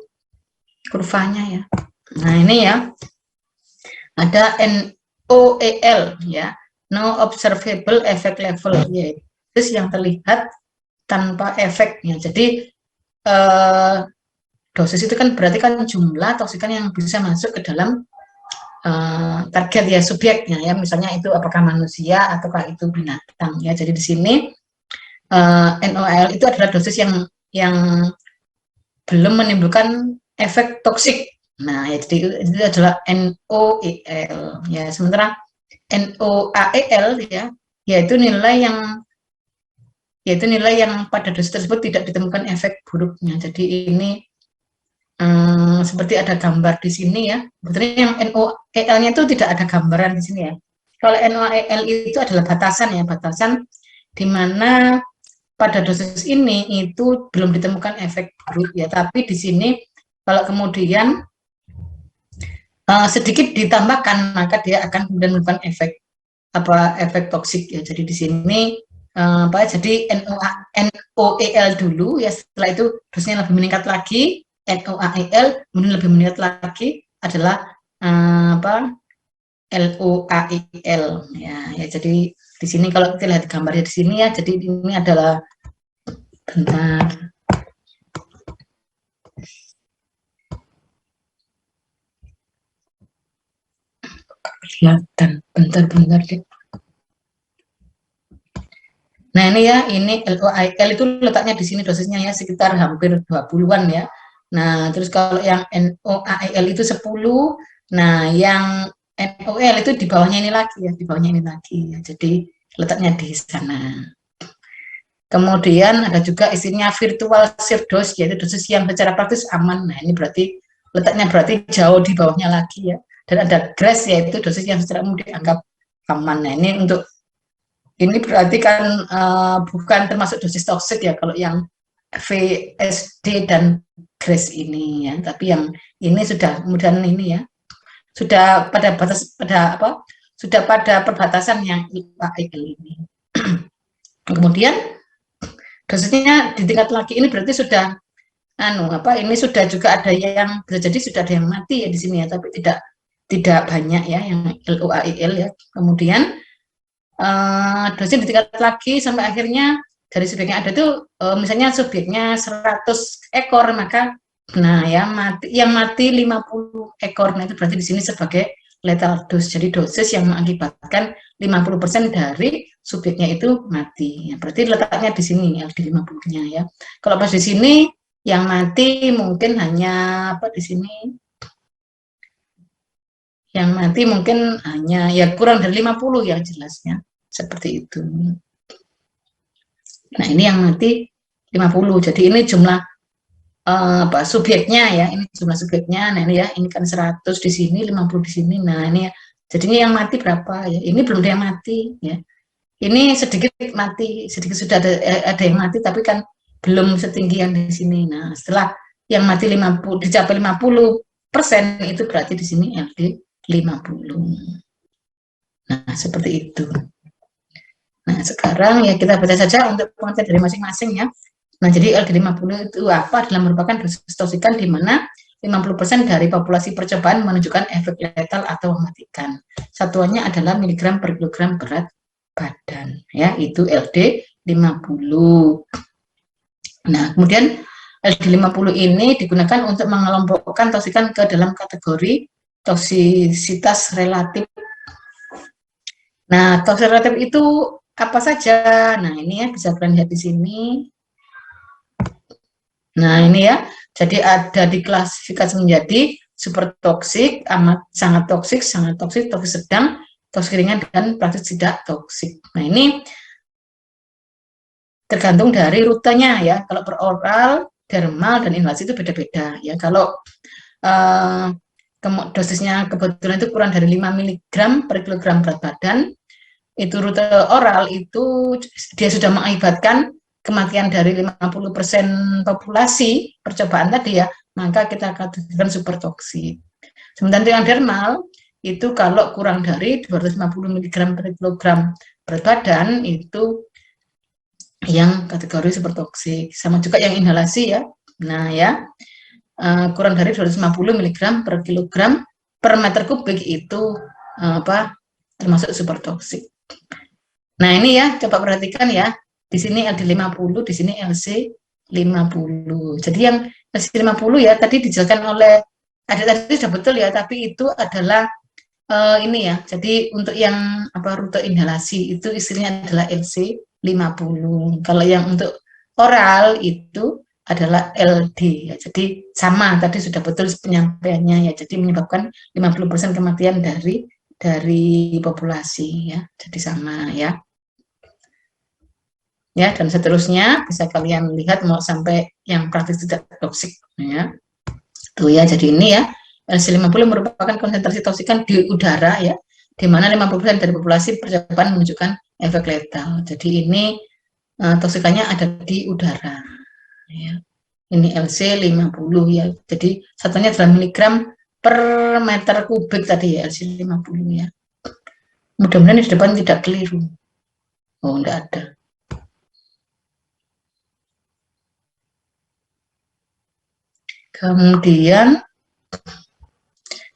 kurvanya ya. Nah ini ya, ada NOEL ya, no observable effect level, yaitu yang terlihat tanpa efeknya. Jadi dosis itu kan berarti kan jumlah toksikan yang bisa masuk ke dalam target ya, subjeknya ya, misalnya itu apakah manusia ataukah itu binatang ya. Jadi di sini NOAL itu adalah dosis yang belum menimbulkan efek toksik. Nah ya, jadi itu adalah NOEL ya. Sementara NOAEL ya, yaitu nilai yang pada dosis tersebut tidak ditemukan efek buruknya. Jadi ini seperti ada gambar di sini ya. Sebetulnya yang NOEL-nya itu tidak ada gambaran di sini ya. Kalau NOEL itu adalah batasan ya, batasan di mana pada dosis ini itu belum ditemukan efek buruk ya. Tapi di sini kalau kemudian sedikit ditambahkan, maka dia akan kemudian menimbulkan efek toksik ya. Jadi di sini jadi NOEL dulu ya, setelah itu dosisnya lebih meningkat lagi. NOAEL, kemudian lebih meningkat lagi adalah LOAEL ya. Jadi di sini kalau kita lihat gambarnya di sini ya, jadi ini adalah bentar. Kelihatan bentar deh. Nah ini ya, ini LOAEL itu letaknya di sini dosisnya ya, sekitar hampir 20-an ya. Nah, terus kalau yang NOAEL itu 10, nah yang NOEL itu di bawahnya ini lagi ya, di bawahnya ini lagi ya. Jadi letaknya di sana. Kemudian ada juga isinya virtual safe dose, yaitu dosis yang secara praktis aman. Nah, ini letaknya berarti jauh di bawahnya lagi ya. Dan ada GRACE, yaitu dosis yang secara umum dianggap aman. Nah, ini berarti kan bukan termasuk dosis toksik ya, kalau yang VSD dan GRACE ini ya, tapi yang ini sudah kemudian ini ya, sudah pada perbatasan yang IAEL ini. Kemudian dosisnya di tingkat lagi ini berarti sudah ini sudah juga ada yang bisa jadi sudah ada yang mati ya di sini ya, tapi tidak banyak ya yang LOAEL ya. Kemudian dosisnya di tingkat lagi sampai akhirnya dari subjeknya ada tuh misalnya subjeknya 100 ekor, maka yang mati 50 ekor. Nah itu berarti di sini sebagai lethal dose. Jadi dosis yang mengakibatkan 50% dari subjeknya itu mati. Ya, berarti letaknya di sini LD50-nya ya. Kalau pas di sini yang mati mungkin hanya di sini. Yang mati mungkin hanya ya kurang dari 50 ya jelasnya. Seperti itu. Nah, ini yang mati 50. Jadi ini jumlah subjeknya ya. Ini jumlah subjeknya. Nah, ini ya, ini kan 100 di sini, 50 di sini. Nah, ini ya. Jadinya yang mati berapa ya? Ini belum ada yang mati ya. Ini sedikit mati, sedikit sudah ada yang mati tapi kan belum setinggi yang di sini. Nah, setelah yang mati 50 dicapai 50% itu berarti di sini LD 50. Nah, seperti itu. Nah, sekarang ya kita baca saja untuk pengertian dari masing-masing ya. Nah, jadi LD50 itu apa? Adalah merupakan dosis toksikan di mana 50% dari populasi percobaan menunjukkan efek letal atau mematikan. Satuannya adalah miligram per kilogram berat badan ya, itu LD50. Nah, kemudian LD50 ini digunakan untuk mengelompokkan toksikan ke dalam kategori toksisitas relatif. Nah, toksisitas relatif itu apa saja? Nah, ini ya bisa kalian lihat di sini. Nah, ini ya. Jadi ada diklasifikasi menjadi super toksik, amat sangat toksik, toksik sedang, toksik ringan, dan praktis tidak toksik. Nah, ini tergantung dari rutenya ya. Kalau per oral, dermal, dan inhalasi itu beda-beda ya. Kalau dosisnya kebetulan itu kurang dari 5 mg per kilogram berat badan, itu rute oral itu dia sudah mengakibatkan kematian dari 50% populasi percobaan tadi ya, maka kita katakan super toksik. Sementara yang dermal itu kalau kurang dari 250 mg per kilogram berat badan itu yang kategori super toksik. Sama juga yang inhalasi ya. Nah ya, kurang dari 250 mg per kilogram per meter kubik itu termasuk super toksik. Nah ini ya, coba perhatikan ya. Di sini LD50, di sini LC50. Jadi yang LC50 ya tadi dijelaskan oleh adik tadi sudah betul ya, tapi itu adalah ini ya. Jadi untuk yang rute inhalasi itu istilahnya adalah LC50. Kalau yang untuk oral itu adalah LD ya. Jadi sama tadi sudah betul penyampaiannya ya. Jadi menyebabkan 50% kematian dari populasi ya. Jadi sama ya. Ya, dan seterusnya bisa kalian lihat mau sampai yang praktis tidak toksik ya. Tuh ya, jadi ini ya LC50 merupakan konsentrasi toksikan di udara ya, di mana 50% dari populasi percobaan menunjukkan efek letal. Jadi ini toksikannya ada di udara ya. Ini LC50 ya. Jadi satunya adalah miligram per meter kubik tadi ya, LC50 ya. Mudah-mudahan di depan tidak keliru. Oh, enggak ada. Kemudian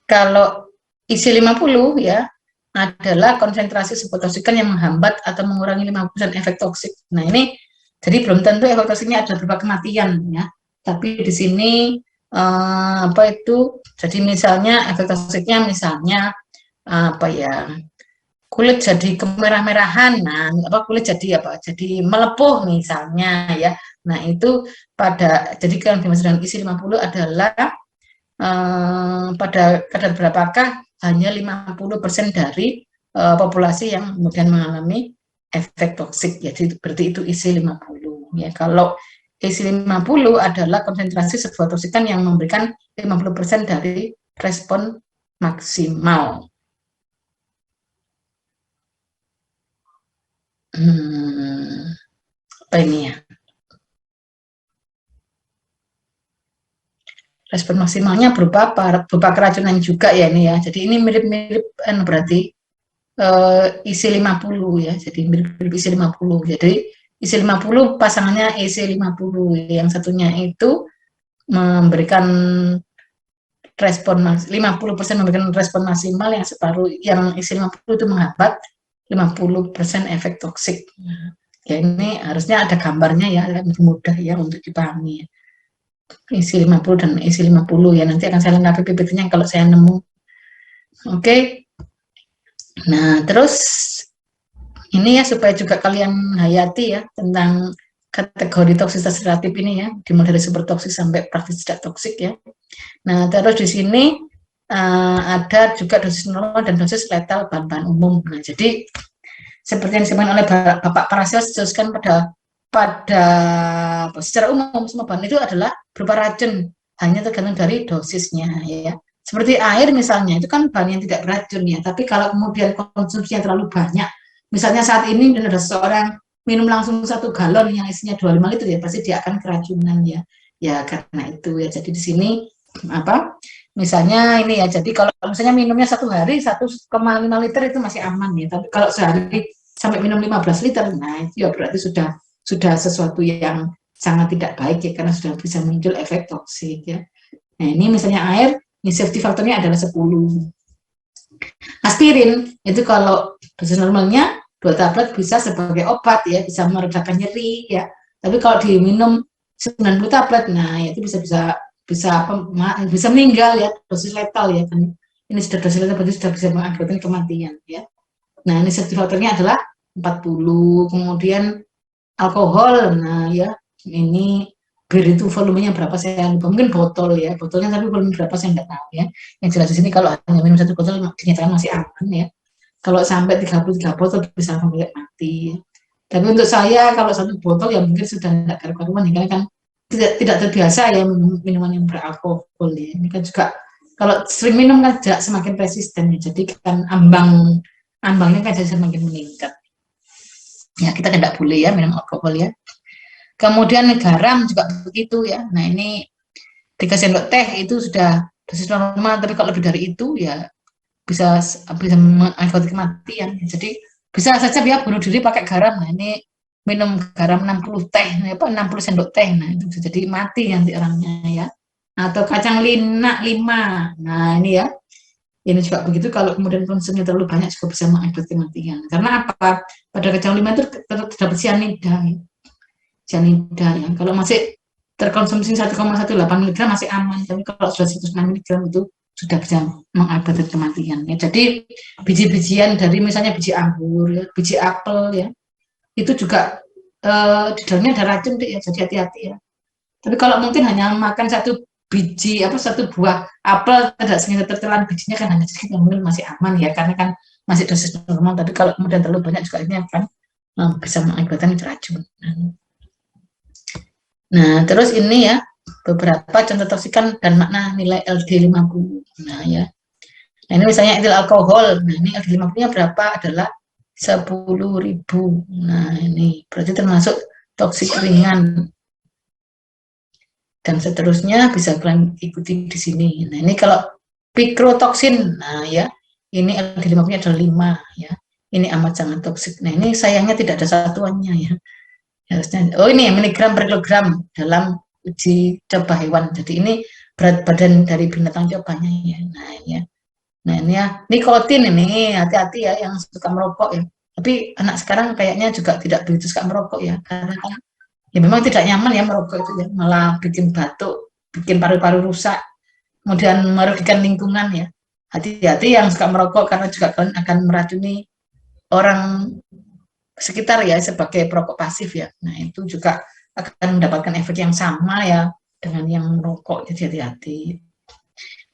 kalau IC50 ya adalah konsentrasi sebuah toksikan yang menghambat atau mengurangi 50% efek toksik. Nah ini jadi belum tentu efek toksiknya ada berupa kematian ya. Tapi di sini jadi misalnya efek toksiknya misalnya kulit jadi kemerah-merahan, nah kulit jadi jadi melepuh misalnya ya. Nah itu jadi yang dimaksud dengan IC50 adalah pada kadar berapakah hanya 50% dari populasi yang kemudian mengalami efek toksik ya. Jadi berarti itu IC50 ya. Kalau IC50 adalah konsentrasi sebuah toksikan yang memberikan 50% dari respon maksimal. Apa ini ya? Respon maksimalnya berupa keracunan juga ya ini ya. Jadi ini mirip-mirip berarti IC50 ya. Jadi mirip-mirip IC50. Jadi IC50 pasangannya EC50. Yang satunya itu memberikan respon 50% memberikan respon maksimal, yang separuh yang IC50 itu menghambat 50% efek toksik. Ya ini harusnya ada gambarnya ya, lebih mudah ya untuk dipahami ya. IC50 dan IC50 ya, nanti akan saya lengkapi PPT-nya kalau saya nemu. Oke. Nah, terus ini ya supaya juga kalian hayati ya tentang kategori toksisitas relatif ini ya, dimulai dari super toksik sampai praktis tidak toksik ya. Nah, terus di sini ada juga dosis normal dan dosis letal bahan-bahan umum. Nah, jadi seperti yang disampaikan oleh Bapak Prasilas jelaskan secara umum semua bahan itu adalah berupa racun, hanya tergantung dari dosisnya ya. Seperti air misalnya, itu kan bahan yang tidak beracun ya, tapi kalau kemudian konsumsinya terlalu banyak, misalnya saat ini ada seorang minum langsung 1 galon yang isinya 25 liter ya, pasti dia akan keracunan ya. Ya karena itu ya, jadi di sini misalnya ini ya, jadi kalau misalnya minumnya 1 hari 1,5 liter itu masih aman ya, tapi kalau sehari sampai minum 15 liter, nah itu ya berarti sudah sesuatu yang sangat tidak baik ya, karena sudah bisa muncul efek toksik ya. Nah ini misalnya air, ini safety faktornya adalah 10. Aspirin itu kalau dosis normalnya 2 tablet bisa sebagai obat ya, bisa meredakan nyeri ya. Tapi kalau diminum 90 tablet. Nah, ya itu bisa meninggal ya, dosis letal ya kan. Ini sudah dosis letal berarti sudah bisa mengakibatkan kematian ya. Nah, ini safety faktornya adalah 40. Kemudian alkohol. Nah, ya ini bir itu volumenya berapa saya lupa, mungkin botol ya, botolnya tapi volume berapa saya nggak tahu ya. Yang jelas di sini kalau hanya minum 1 botol dinyatakan masih aman ya. Kalau sampai 33 botol bisa sampai mati. Tapi untuk saya kalau 1 botol ya mungkin sudah tidak karu-karuan ya, karena kan tidak terbiasa ya minum minuman yang beralkohol ya. Ini kan juga kalau sering minum kan semakin resisten ya, jadi kan ambangnya kan jadi semakin meningkat. Ya kita tidak boleh ya minum alkohol ya. Kemudian garam juga begitu ya. Nah ini 3 sendok teh itu sudah dosis normal, tapi kalau lebih dari itu ya bisa mengakibatkan kematian. Jadi bisa saja dia bunuh diri pakai garam. Nah ini minum garam 60 teh, 60 sendok teh, nah itu bisa jadi mati nanti orangnya ya. Atau kacang linak 5, nah ini ya, ini juga begitu. Kalau kemudian konsumnya terlalu banyak juga bisa mengakibatkan kematian. Karena apa? Pada kacang 5 itu terdapat cyanida ya. Kalau masih terkonsumsi 1,18 mg masih aman, tapi kalau sudah 106 mg itu sudah bisa mengakibatkan kematian ya. Jadi biji-bijian dari misalnya biji anggur ya, biji apel ya, itu juga di dalamnya ada racun deh ya, jadi hati-hati ya. Tapi kalau mungkin hanya makan 1 biji satu buah apel tidak sengaja tertelan bijinya kan hanya sedikit, mungkin masih aman ya, karena kan masih dosis normal. Tapi kalau kemudian terlalu banyak juga ini akan bisa mengakibatkan keracunan. Nah, terus ini ya beberapa contoh toksikan dan makna nilai LD50. Nah ya, nah ini misalnya etil alkohol. Nah ini LD50-nya berapa? Adalah 10.000. Nah ini berarti termasuk toksik ringan. Dan seterusnya bisa kalian ikuti di sini. Nah ini kalau pikrotoksin, nah ya ini LD50-nya adalah 5 ya. Ini amat sangat toksik. Nah ini sayangnya tidak ada satuannya ya. Oh ini miligram per kilogram dalam uji coba hewan. Jadi ini berat badan dari binatang cobanya ya. Nah ini ya. Nah ini ya, nikotin ini hati-hati ya yang suka merokok ya. Tapi anak sekarang kayaknya juga tidak begitu suka merokok ya, karena kan ya memang tidak nyaman ya merokok itu ya, malah bikin batuk, bikin paru-paru rusak, kemudian merugikan lingkungan ya. Hati-hati yang suka merokok, karena juga kalian akan meracuni orang sekitar ya sebagai perokok pasif ya. Nah itu juga akan mendapatkan efek yang sama ya dengan yang merokok, jadi hati-hati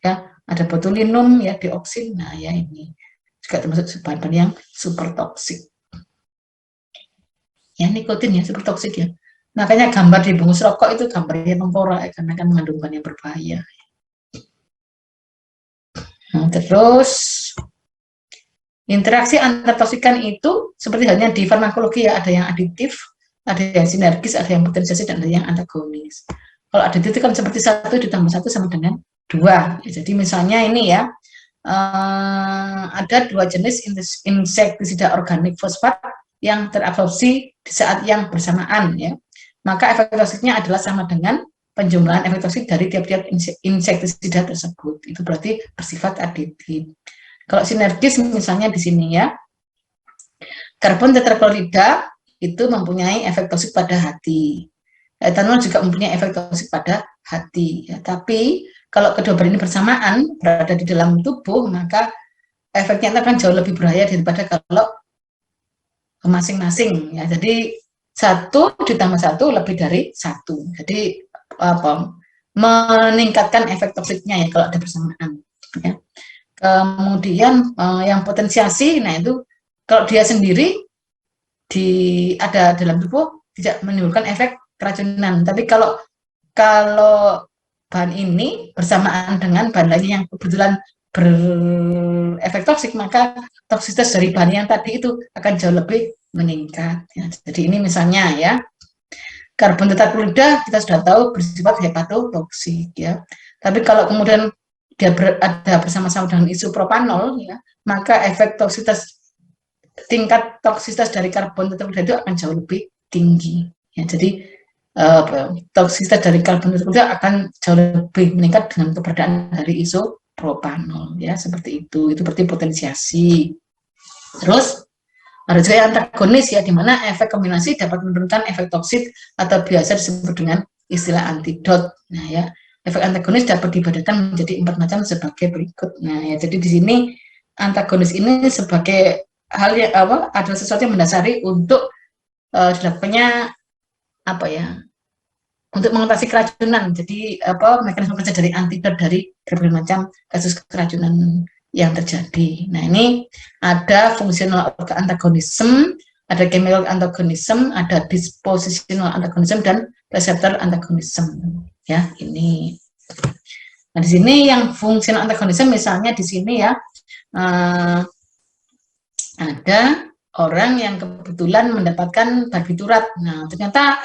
ya. Ada botulinum ya, dioksin. Nah ya ini juga termasuk bahan-bahan yang super toksik ya. Nikotin ya super toksik ya, makanya gambar di bungkus rokok itu gambarnya tengkorak ya, karena kan mengandung bahan yang berbahaya. Nah, terus interaksi antar toksikan itu seperti halnya di farmakologi ya, ada yang aditif, ada yang sinergis, ada yang potensiasi, dan ada yang antagonis. Kalau aditif itu kan seperti 1 ditambah 1 sama dengan 2. Ya, jadi misalnya ini ya, ada 2 jenis insektisida organik fosfat yang terabsorpsi di saat yang bersamaan ya. Maka efek toksiknya adalah sama dengan penjumlahan efek toksik dari tiap-tiap insektisida tersebut. Itu berarti bersifat aditif. Kalau sinergis misalnya di sini ya, karbon tetraklorida itu mempunyai efek toksik pada hati. Etanol juga mempunyai efek toksik pada hati. Ya. Tapi kalau kedua bahan ini bersamaan berada di dalam tubuh, maka efeknya akan jauh lebih berbahaya daripada kalau masing-masing. Ya. Jadi 1 ditambah 1 lebih dari 1. Jadi meningkatkan efek toksiknya ya kalau ada bersamaan. Ya. Kemudian yang potensiasi, nah itu kalau dia sendiri ada dalam tubuh tidak menimbulkan efek keracunan. Tapi kalau bahan ini bersamaan dengan bahan lain yang kebetulan berefek toksik, maka toksisitas dari bahan yang tadi itu akan jauh lebih meningkat. Ya. Jadi ini misalnya ya, karbon tetraklorida kita sudah tahu bersifat hepatotoksik ya. Tapi kalau kemudian dia ada bersama-sama dengan isopropanol ya, maka efek toksisitas, tingkat toksisitas dari karbon tetraklorida itu akan jauh lebih tinggi ya. Jadi toksisitas dari karbon tetraklorida akan jauh lebih meningkat dengan keberadaan dari isopropanol ya, seperti itu berarti potensiasi. Terus ada juga yang antagonis ya, di mana efek kombinasi dapat menurunkan efek toksik atau biasa disebut dengan istilah antidot. Nah ya, efek antagonis dapat dibedakan menjadi 4 macam sebagai berikut. Nah ya, jadi di sini antagonis ini sebagai hal yang adalah sesuatu yang mendasari untuk dilakukannya apa ya, untuk mengatasi keracunan. Jadi mekanisme kerja dari antidot dari berbagai macam kasus keracunan yang terjadi. Nah ini ada fungsional antagonisme, ada chemical antagonism, ada dispositional antagonism, dan reseptor antagonism. Ya, ini. Nah, di sini yang fungsional antagonism, misalnya di sini ya, ada orang yang kebetulan mendapatkan barbiturat. Nah, ternyata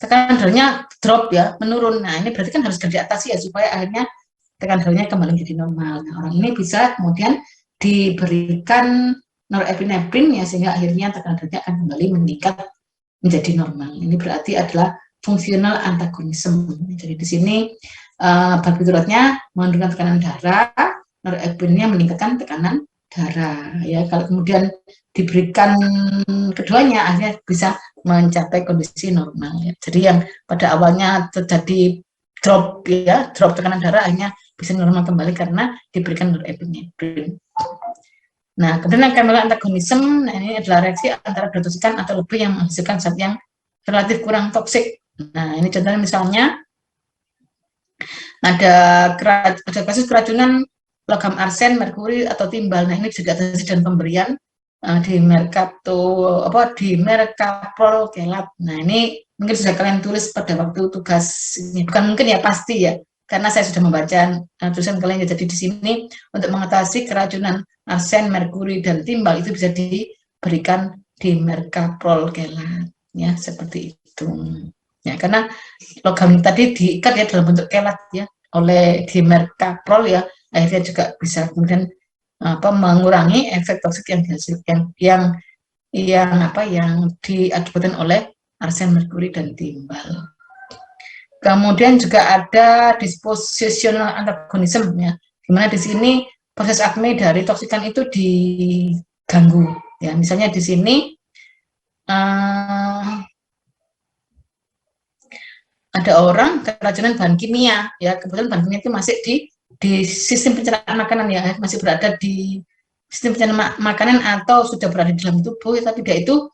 tekanan darahnya drop ya, menurun. Nah, ini berarti kan harus diatasi ya, supaya akhirnya tekanan darahnya kembali menjadi normal. Nah, orang ini bisa kemudian diberikan norepinephrine ya, sehingga akhirnya tekanan darahnya akan kembali meningkat menjadi normal. Ini berarti adalah fungsional antagonisme. Jadi di sini barbituratnya menurunkan tekanan darah, norepinephrine-nya meningkatkan tekanan darah. Ya, kalau kemudian diberikan keduanya, akhirnya bisa mencapai kondisi normal. Ya. Jadi yang pada awalnya terjadi drop ya, drop tekanan darah, akhirnya bisa normal kembali karena diberikan norepinephrine. Nah, kemudian yang chemical antagonism, nah ini adalah reaksi antara dua toksikan atau lebih yang menghasilkan zat yang relatif kurang toksik. Nah, ini contohnya misalnya ada kasus keracunan logam arsen, merkuri atau timbal. Nah, ini bisa diatasi dengan pemberian dimercaprol kelat. Nah, ini mungkin sudah kalian tulis pada waktu tugas ini. Bukan mungkin ya, pasti ya. Karena saya sudah membaca tulisan kalian. Jadi di sini untuk mengatasi keracunan arsen, merkuri, dan timbal itu bisa diberikan dimercaprol kelat. Ya, seperti itu. Ya, karena logam tadi diikat ya dalam bentuk kelat ya oleh dimercaprol ya, akhirnya juga bisa kemudian mengurangi efek toksik yang dihasilkan yang diakibatkan oleh arsen, merkuri, dan timbal. Kemudian juga ada dispositional antagonism ya, dimana di sini proses akme dari toksikan itu diganggu ya. Misalnya di sini ada orang keracunan bahan kimia ya, kebetulan bahan kimia itu masih di sistem pencernaan makanan ya, masih berada di sistem pencernaan makanan atau sudah berada di dalam tubuh, tapi dia itu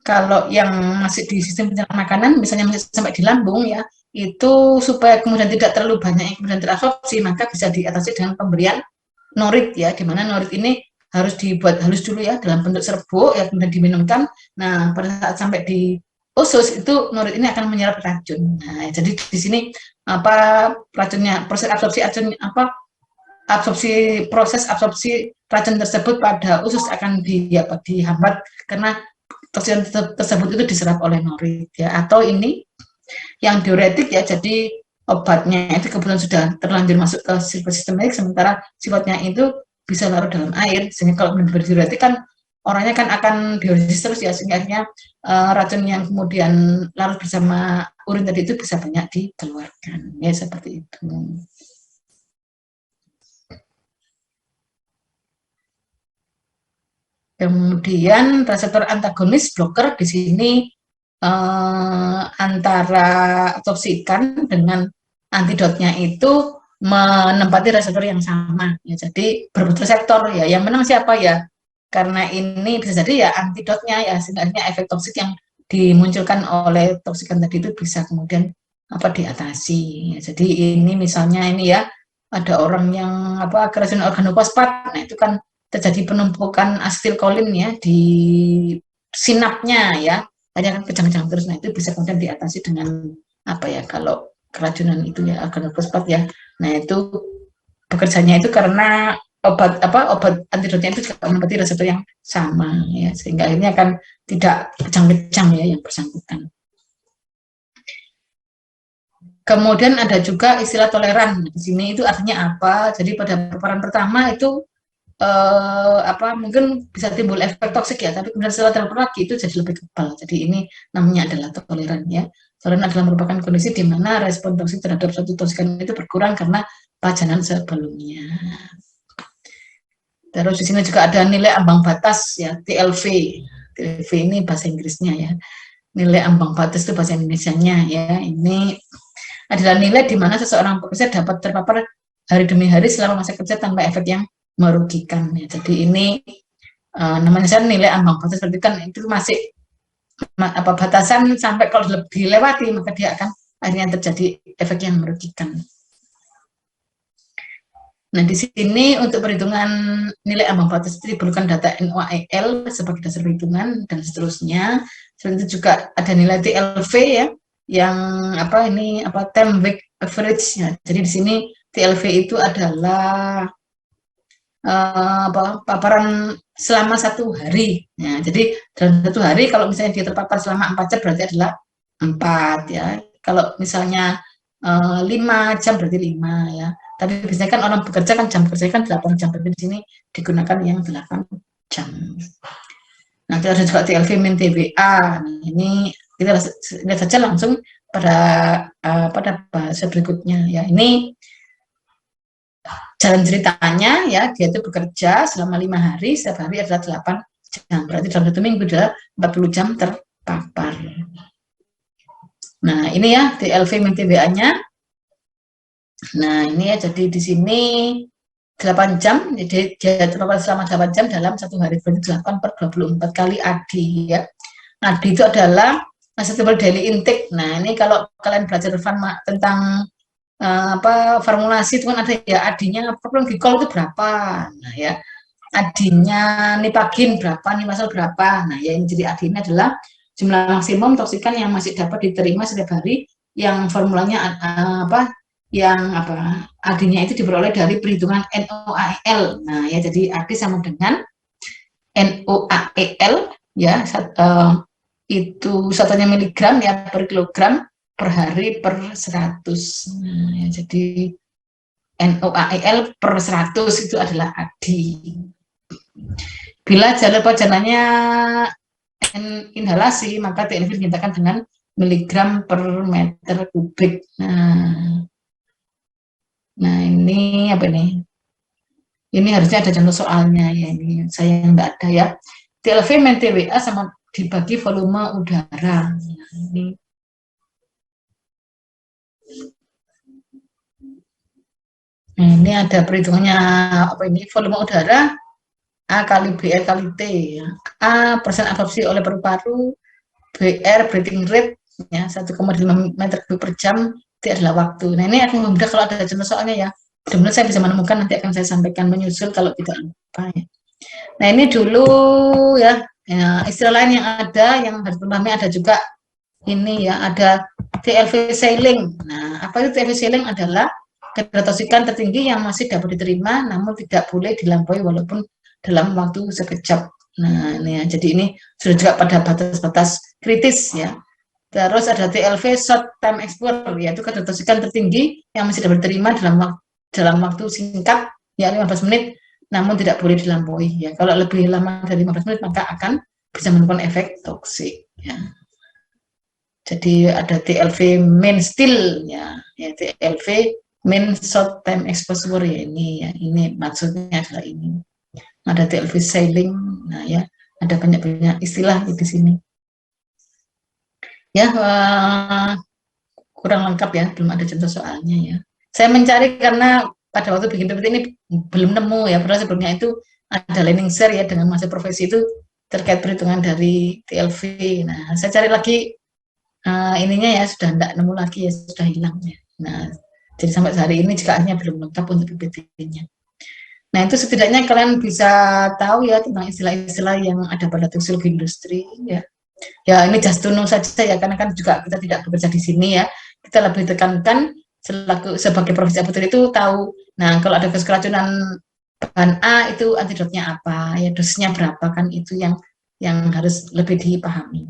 kalau yang masih di sistem pencernaan makanan, misalnya masih sampai di lambung ya, itu supaya kemudian tidak terlalu banyak yang kemudian terabsorpsi, maka bisa diatasi dengan pemberian norit ya, di mana norit ini harus dibuat halus dulu ya dalam bentuk serbuk ya, kemudian diminumkan. Nah, pada saat sampai di usus itu norit ini akan menyerap racun. Nah, jadi di sini racunnya, proses proses absorpsi racun tersebut pada usus akan dihambat karena toksikan tersebut itu diserap oleh norit ya. Atau ini yang diuretik ya, jadi obatnya itu kebetulan sudah terlanjur masuk ke sifat sistemik, sementara sifatnya itu bisa larut dalam air, sehingga kalau diuretik kan orangnya kan akan diuresis terus ya, sehingga akhirnya racun yang kemudian larut bersama urin tadi itu bisa banyak dikeluarkan ya, seperti itu. Kemudian reseptor antagonis blocker di sini antara toksikan dengan antidotnya itu menempati reseptor yang sama ya, jadi berebut reseptor ya, yang menang siapa ya, karena ini bisa jadi ya antidotnya ya, sehingga efek toksik yang dimunculkan oleh toksikan tadi itu bisa kemudian diatasi ya. Jadi ini misalnya ini ya, ada orang yang keracunan organofosfat, nah itu kan terjadi penumpukan asetilkolin ya di sinapnya ya, hanya kan kejang-kejang terus. Nah, itu bisa kemudian diatasi dengan kalau keracunan itu ya organofosfat ya. Nah, itu bekerjanya itu karena obat antidotnya itu juga menempati reseptor yang sama ya, sehingga akhirnya akan tidak kejang-kejang ya yang bersangkutan. Kemudian ada juga istilah toleran. Di sini itu artinya apa? Jadi pada paparan pertama itu mungkin bisa timbul efek toksik ya, tapi kemudian setelah terapur lagi itu jadi lebih kebal. Jadi ini namanya adalah toleran ya. Toleran adalah merupakan kondisi di mana respon toksik terhadap suatu toksikan itu berkurang karena pajanan sebelumnya. Terus di sini juga ada nilai ambang batas ya, TLV. TLV ini bahasa Inggrisnya ya. Nilai ambang batas itu bahasa Indonesianya ya. Ini adalah nilai di mana seseorang pekerja dapat terpapar hari demi hari selama masa kerja tanpa efek yang merugikan. Ya. Jadi ini namanya nilai ambang batas, berarti kan itu masih batasan, sampai kalau lebih lewati maka dia akan akhirnya terjadi efek yang merugikan. Nah, di sini untuk perhitungan nilai ambang batas itu diperlukan data NOAEL sebagai dasar perhitungan dan seterusnya. Selain itu juga ada nilai TLV ya, yang time weighted average ya. Jadi di sini TLV itu adalah paparan selama 1 hari. Ya, jadi dalam 1 hari kalau misalnya dia terpapar selama 4 jam berarti adalah 4 ya. Kalau misalnya 5 jam berarti 5 ya. Tapi biasanya kan orang bekerja kan jam kerja kan 8 jam, berarti di sini digunakan yang 8 jam. Nah, kita ada juga TLV min TBA. Nah, ini kita lihat saja langsung pada bahasa berikutnya ya. Ini jalan ceritanya ya, dia itu bekerja selama 5 hari, setiap hari adalah 8 jam. Berarti dalam 1 minggu adalah 40 jam terpapar. Nah, ini ya TLV min TBA-nya. Nah, ini ya, jadi di sini 8 jam, jadi dia terpapar selama 8 jam dalam 1 hari, berarti 8 per 24 kali ADI ya. ADI itu adalah acceptable daily intake. Nah, ini kalau kalian belajar tentang formulasi itu kan ada ya, ADI-nya propylon glikol itu berapa. Nah, ya, ADI-nya nipagin berapa, nimasal berapa. Nah, ya, ini jadi ADI-nya adalah jumlah maksimum toksikan yang masih dapat diterima setiap hari, yang formulanya ADI-nya itu diperoleh dari perhitungan NOAEL. Nah, ya, jadi ADI sama dengan NOAEL ya, itu satunya miligram ya per kilogram per hari per 100. Nah, ya, jadi NOAEL per 100 itu adalah ADI. Bila jalur pajanannya inhalasi, maka TLV dinyatakan dengan miligram per meter kubik. Nah, ini apa nih? Ini harusnya ada contoh soalnya ya, ini saya nggak ada ya. TLV min TWA sama dibagi volume udara. Nah, ini ada perhitungannya volume udara A kali BR kali T ya. A persen absorpsi oleh paru-paru, BR breathing rate ya 1,5 meter kubik per jam, T adalah waktu. Nah, ini akan mudah kalau ada contoh soalnya ya. Mudah-mudahan saya bisa menemukan, nanti akan saya sampaikan menyusul kalau tidak lupa ya. Nah, ini dulu ya, istilah lain yang ada yang harus dipahami ada juga ini ya, ada TLV ceiling. Nah, apa itu TLV ceiling? Adalah kadar toksikan tertinggi yang masih dapat diterima namun tidak boleh dilampaui walaupun dalam waktu sekejap. Nah, ini ya, jadi ini sudah juga pada batas-batas kritis ya. Terus ada TLV short time exposure, yaitu kadar toksikan tertinggi yang masih dapat diterima dalam waktu singkat ya 15 menit namun tidak boleh dilampaui ya. Kalau lebih lama dari 15 menit maka akan bisa menimbulkan efek toksik ya. Jadi ada TLV main still ya, TLV main short time exposure ya, ini maksudnya adalah ini. Ada TLV sailing, nah ya, ada banyak istilah di sini. Ya, kurang lengkap ya, belum ada contoh soalnya ya. Saya mencari karena pada waktu bikin PPT ini belum nemu ya, padahal sebelumnya itu ada learning share ya dengan masa profesi itu terkait perhitungan dari TLV. Nah, saya cari lagi ininya ya, sudah tidak nemu lagi ya, sudah hilang ya. Nah, jadi sampai hari ini juga hanya belum lengkap untuk PPT-nya. Nah, itu setidaknya kalian bisa tahu ya tentang istilah-istilah yang ada pada toksikologi industri ya. Ya, ini just to know saja ya, karena kan juga kita tidak bekerja di sini ya. Kita lebih tekankan sebagai profesi apoteker itu tahu. Nah, kalau ada kasus keracunan bahan A itu antidotnya apa, ya dosisnya berapa, kan itu yang harus lebih dipahami.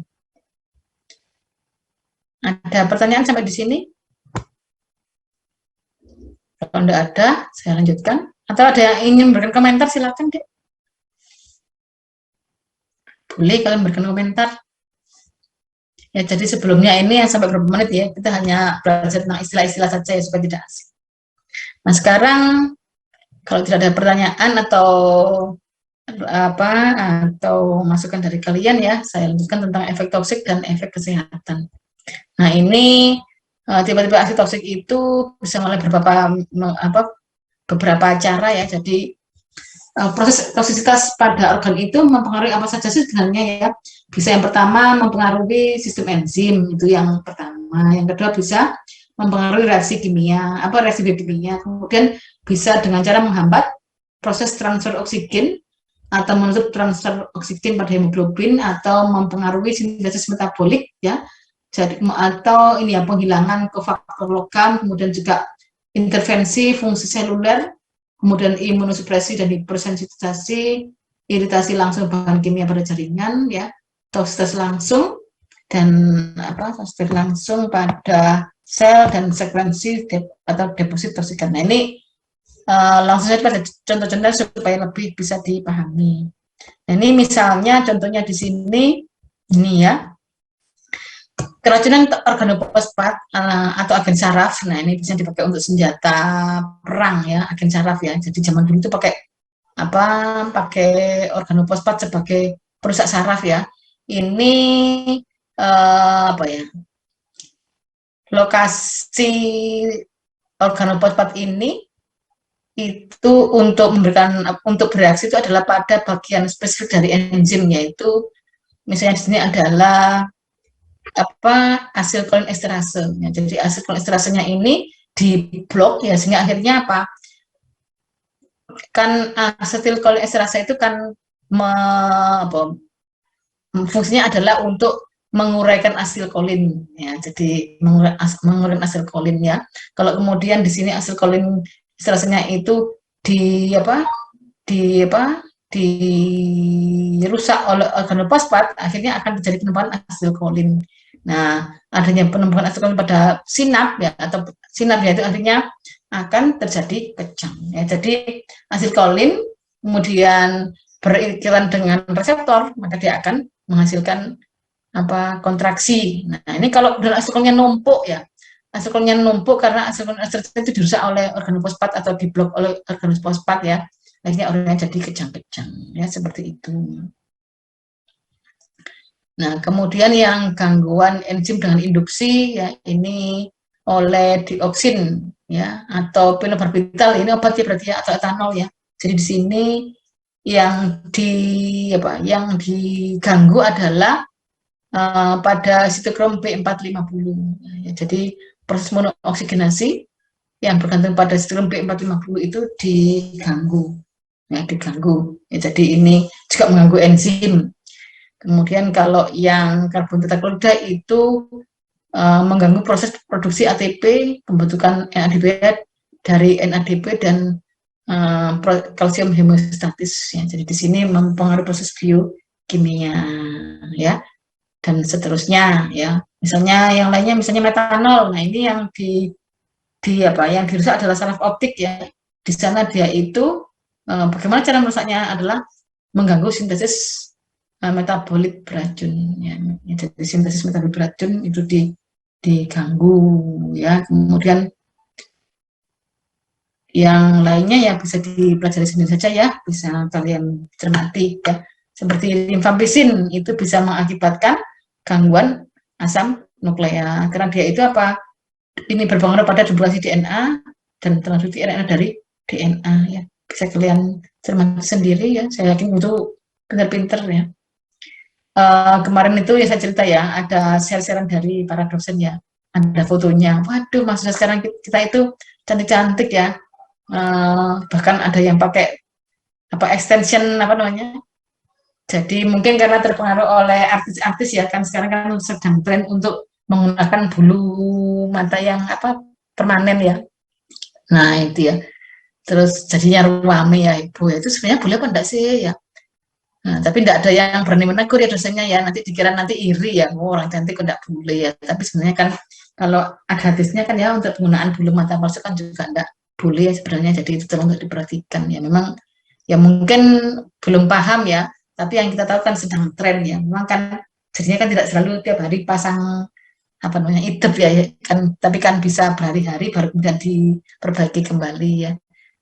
Ada pertanyaan sampai di sini? Kalau tidak ada, saya lanjutkan. Atau ada yang ingin memberikan komentar, silakan deh. Boleh kalian berikan komentar. Ya, jadi sebelumnya ini yang sampai berapa menit ya, kita hanya belajar tentang istilah-istilah saja ya, supaya tidak asing. Nah, sekarang kalau tidak ada pertanyaan atau apa atau masukan dari kalian ya. Saya lanjutkan tentang efek toksik dan efek kesehatan. Nah, ini tiba-tiba aksi toksik itu bisa melalui beberapa cara ya. Jadi proses toksisitas pada organ itu mempengaruhi apa saja sih sebenarnya ya. Bisa yang pertama mempengaruhi sistem enzim, itu yang pertama. Yang kedua bisa mempengaruhi reaksi kimia, reaksi biokimia. Kemudian bisa dengan cara menghambat proses transfer oksigen atau menutup transfer oksigen pada hemoglobin atau mempengaruhi sintesis metabolik ya. Jadi atau ini ya penghilangan kofaktor logam, kemudian juga intervensi fungsi seluler, kemudian imunosupresi dan hipersensitisasi, iritasi langsung bahan kimia pada jaringan ya, toksitas langsung dan toksitas langsung pada sel dan sekuensi atau deposit toksikan. Nah, ini langsung saja pada contoh-contoh supaya lebih bisa dipahami. Nah, ini misalnya contohnya di sini ini ya. Keracunan organofosfat atau agen saraf, nah ini bisa dipakai untuk senjata perang ya, agen saraf ya. Jadi zaman dulu itu pakai organofosfat sebagai perusak saraf ya. Ini lokasi organofosfat ini itu untuk bereaksi itu adalah pada bagian spesifik dari enzim, yaitu misalnya di sini adalah asilkolin esterase. Ya, jadi asilkolin esterasenya ini diblok ya, sehingga akhirnya kan asilkolin esterase itu kan fungsinya adalah untuk menguraikan asilkolin ya. Jadi menguraikan asilkolin ya. Kalau kemudian di sini asilkolin esterasenya itu dirusak oleh organofosfat, akhirnya akan terjadi penumpukan asilkolin. Nah, adanya penumpukan asilkolin pada sinap ya, atau sinap ya, itu akhirnya akan terjadi kejang ya. Jadi asilkolin kemudian berikatan dengan reseptor, maka dia akan menghasilkan kontraksi. Nah, ini kalau asilkolinnya numpuk ya, asilkolinnya numpuk karena asilkolin esterase itu dirusak oleh organofosfat atau diblok oleh organofosfat ya, akhirnya orangnya jadi kejang-kejang ya, seperti itu. Nah, kemudian yang gangguan enzim dengan induksi ya, ini oleh dioksin ya, atau phenobarbital, ini obat ya berarti ya, atau etanol ya. Jadi di sini yang diganggu adalah pada sitokrom B450 ya. Jadi proses monooksigenasi yang bergantung pada sitokrom B450 itu diganggu ya, ya. Jadi ini juga mengganggu enzim. Kemudian kalau yang karbon tetraklorida itu mengganggu proses produksi ATP, pembentukan NADP dari NADP dan kalsium hemostatis ya. Jadi di sini mempengaruhi proses biokimia ya, dan seterusnya ya. Misalnya yang lainnya misalnya metanol. Nah, ini yang yang dirusak adalah saraf optik ya. Di sana dia itu bagaimana cara merusaknya adalah mengganggu sintesis metabolit beracun ya. Jadi sintesis metabolit beracun itu diganggu ya. Kemudian yang lainnya ya bisa dipelajari sendiri saja ya, bisa kalian cermati ya. Seperti rifampicin itu bisa mengakibatkan gangguan asam nukleat karena dia itu ini berpengaruh pada duplikasi DNA dan transkripsi RNA dari DNA ya. Bisa kalian cermati sendiri ya, saya yakin itu pinter-pinter ya. Kemarin itu ya saya cerita ya, ada share-sharean dari para dosen ya, ada fotonya. Waduh, maksudnya sekarang kita itu cantik-cantik ya. Bahkan ada yang pakai extension jadi mungkin karena terpengaruh oleh artis-artis ya, kan sekarang kan sedang tren untuk menggunakan bulu mata yang permanen ya. Nah itu ya, terus jadinya rame ya ibu ya. Itu sebenarnya boleh apa enggak sih ya? Nah, tapi enggak ada yang berani menegur ya dosennya ya, nanti dikira nanti iri ya, orang cantik enggak boleh ya. Tapi sebenarnya kan kalau ada hadisnya kan ya, untuk penggunaan bulu mata palsu kan juga enggak boleh ya sebenarnya. Jadi itu tolong untuk diperhatikan ya. Memang ya mungkin belum paham ya, tapi yang kita tahu kan sedang tren ya. Memang kan jadinya kan tidak selalu tiap hari pasang idep ya kan, tapi kan bisa berhari-hari baru kemudian diperbaiki kembali ya.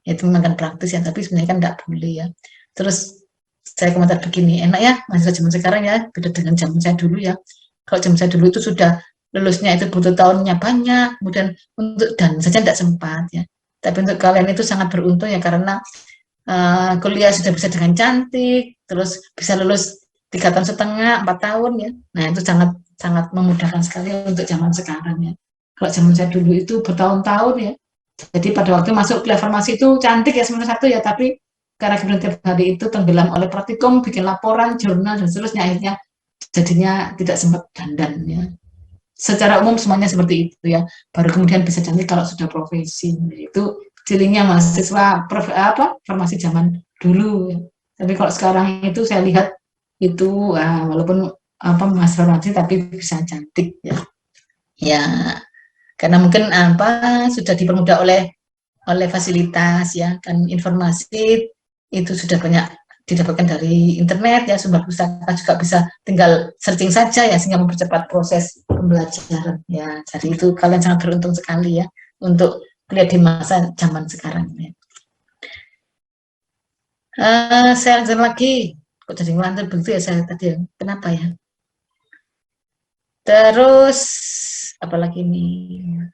Itu memang kan praktis ya, tapi sebenarnya kan enggak boleh ya. Terus saya komentar begini, enak ya mahasiswa zaman sekarang ya, beda dengan zaman saya dulu ya. Kalau zaman saya dulu itu sudah lulusnya itu butuh tahunnya banyak, kemudian untuk dan saja tidak sempat ya. Tapi untuk kalian itu sangat beruntung ya, karena kuliah sudah bisa dengan cantik, terus bisa lulus 3,5 tahun, 4 tahun ya. Nah itu sangat sangat memudahkan sekali untuk zaman sekarang ya. Kalau zaman saya dulu itu bertahun-tahun ya. Jadi pada waktu masuk kuliah farmasi itu cantik ya semester 1 ya, tapi karena kemudian tiap hari itu tenggelam oleh praktikum, bikin laporan, jurnal dan seterusnya, akhirnya jadinya tidak sempat dandan ya. Secara umum semuanya seperti itu ya. Baru kemudian bisa cantik kalau sudah profesi. Itu cirinya mahasiswa farmasi zaman dulu ya. Tapi kalau sekarang itu saya lihat itu walaupun mahasiswa farmasi tapi bisa cantik ya. Ya, karena mungkin sudah dipermudah oleh fasilitas ya, kan informasi itu sudah banyak didapatkan dari internet ya, sumber pustaka juga bisa tinggal searching saja ya, sehingga mempercepat proses pembelajaran ya. Jadi itu kalian sangat beruntung sekali ya untuk kuliah di masa zaman sekarang ya. Saya lanjut lagi, kok jadi ngelantur begitu ya saya tadi, kenapa ya? Terus apalagi nih?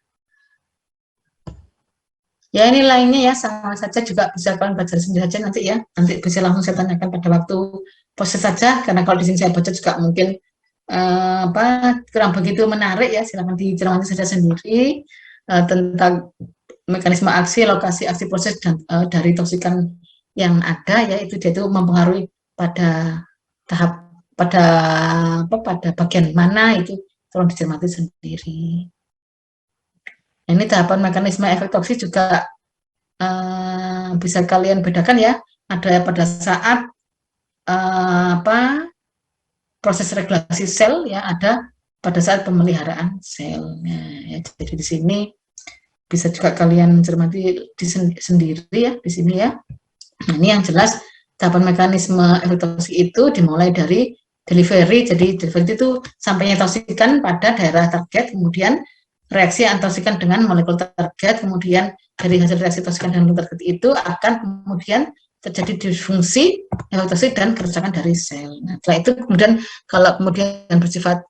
Ya ini lainnya ya, sama saja juga bisa kalian baca sendiri saja nanti ya. Nanti bisa langsung saya tanyakan pada waktu proses saja, karena kalau di sini saya baca juga mungkin kurang begitu menarik ya. Silakan dicermati saja sendiri tentang mekanisme aksi, lokasi aksi proses dan dari toksikan yang ada ya, itu dia itu mempengaruhi pada tahap pada bagian mana, itu tolong dicermati sendiri. Ini tahapan mekanisme efek toksik juga bisa kalian bedakan ya. Ada pada saat proses regulasi sel ya, ada pada saat pemeliharaan selnya ya. Jadi di sini bisa juga kalian cermati sendiri ya di sini ya. Nah, ini yang jelas tahapan mekanisme efek toksik itu dimulai dari delivery. Jadi delivery itu sampainya toksikan pada daerah target, kemudian reaksi antosikan dengan molekul target, kemudian dari hasil reaksi toksikan dengan molekul target itu akan kemudian terjadi disfungsi, efek dan kerusakan dari sel. Nah, setelah itu kemudian kalau kemudian bersifat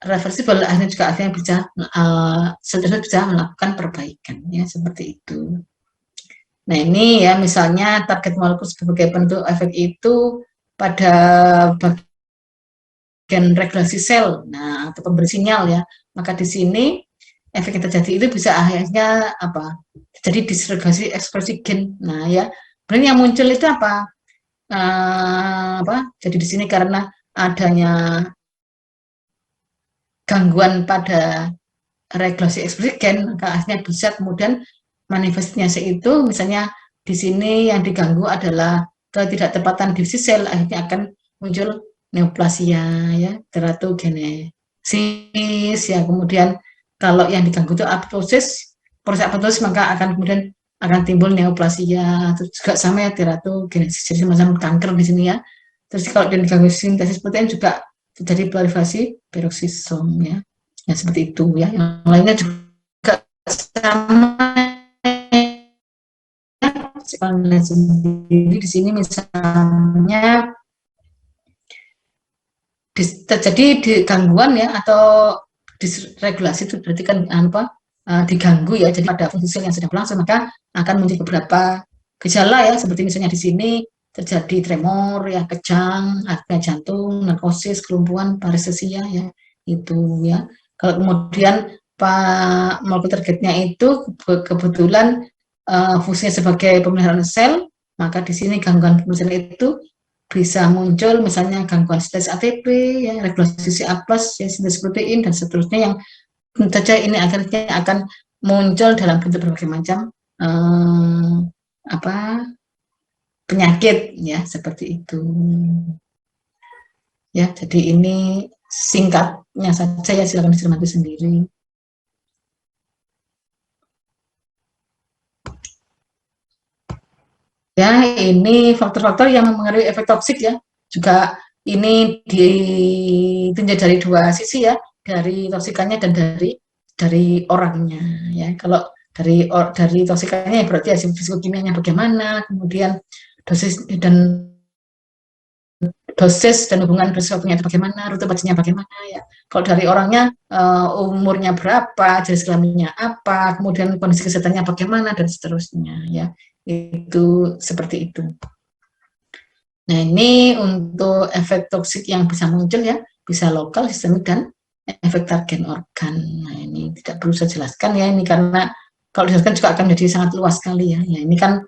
reversibel, akhirnya juga akhirnya sel tersebut bisa melakukan perbaikan ya, seperti itu. Nah ini ya misalnya target molekul sebagai bentuk efek itu pada bagian regulasi sel, nah atau pemberi sinyal ya, maka di sini efek yang terjadi itu bisa akhirnya jadi disregulasi ekspresi gen. Nah ya, sebenarnya yang muncul itu jadi di sini karena adanya gangguan pada regulasi ekspresi gen, maka akhirnya bisa kemudian manifestasinya itu misalnya di sini yang diganggu adalah ketidaktepatan divisi sel, akhirnya akan muncul neoplasia ya, teratogenesis ya, kemudian kalau yang diganggu itu apoptosis, proses apoptosis, maka akan kemudian akan timbul neoplasia, terus juga sama ya teratogenesis, jadi semacam kanker di sini ya. Terus kalau yang diganggu sintesis protein juga terjadi proliferasi peroksisom ya. Ya seperti itu ya. Yang lainnya juga sama sendiri di sini misalnya terjadi di gangguan ya atau disregulasi, itu berarti kan diganggu ya, jadi ada fungsi sel yang sedang berlangsung, maka akan muncul beberapa gejala ya, seperti misalnya di sini terjadi tremor ya, kejang, arrhythmia jantung, narkosis, kelumpuhan, parestesia ya, itu ya. Kalau kemudian molekul targetnya itu kebetulan fungsinya sebagai pemeliharaan sel, maka di sini gangguan pemeliharaan itu bisa muncul misalnya gangguan sintesis ATP ya, regulasi CA+, ya, sintesis protein dan seterusnya, yang tentu saja ini akhirnya akan muncul dalam bentuk berbagai macam penyakit ya, seperti itu ya. Jadi ini singkatnya saja ya, silakan dicermati sendiri. Ya, ini faktor-faktor yang mempengaruhi efek toksik ya. Juga ini ditinjau dari dua sisi ya, dari toksikannya dan dari orangnya ya. Kalau dari toksikannya berarti hasil fisikokimianya bagaimana, kemudian dosis dan dosis dan hubungan dosis-nya itu bagaimana, rute bajunya bagaimana ya. Kalau dari orangnya umurnya berapa, jenis kelaminnya apa, kemudian kondisi kesehatannya bagaimana dan seterusnya ya. Itu seperti itu. Nah, ini untuk efek toksik yang bisa muncul ya, bisa lokal, sistemik, dan efek target organ. Nah, ini tidak perlu saya jelaskan ya, ini karena kalau dijelaskan juga akan menjadi sangat luas sekali ya. Ya, ini kan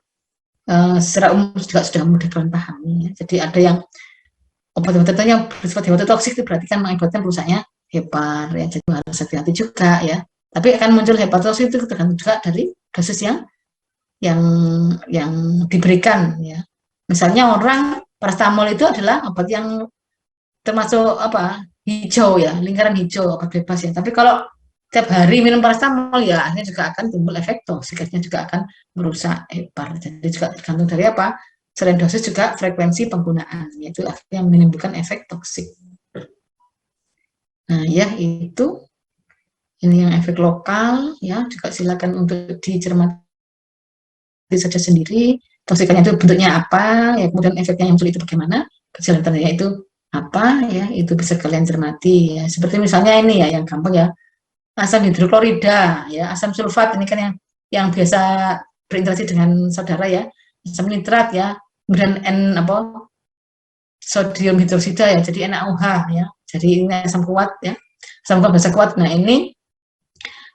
secara umum juga sudah mudah kalian pahami ya. Jadi ada yang obat-obat tertentu yang bersifat hepatotoksik itu berarti kan mengakibatkan rusaknya hepar ya, jadi harus hati-hati juga ya. Tapi akan muncul hepatotoksik itu tergantung juga dari dosis yang diberikan ya. Misalnya orang paracetamol itu adalah obat yang termasuk apa, hijau ya, lingkaran hijau, obat bebas ya. Tapi kalau tiap hari minum paracetamol ya akhirnya juga akan timbul efek toksik, juga akan merusak hepar. Jadi juga tergantung dari apa, selain dosis juga frekuensi penggunaan, yaitu akhirnya menimbulkan efek toksik. Nah ya itu, ini yang efek lokal ya, juga silakan untuk dicermati saja sendiri, toksikannya itu bentuknya apa, ya kemudian efeknya yang muncul itu bagaimana, gejala tandanya itu apa ya, itu bisa kalian cermati ya. Seperti misalnya ini ya, yang gampang ya, asam hidroklorida ya, asam sulfat ini kan yang biasa berinteraksi dengan saudara ya, asam nitrat ya, kemudian sodium hidroksida ya, jadi NaOH ya, jadi ini asam kuat ya, asam kuat basa kuat. Nah ini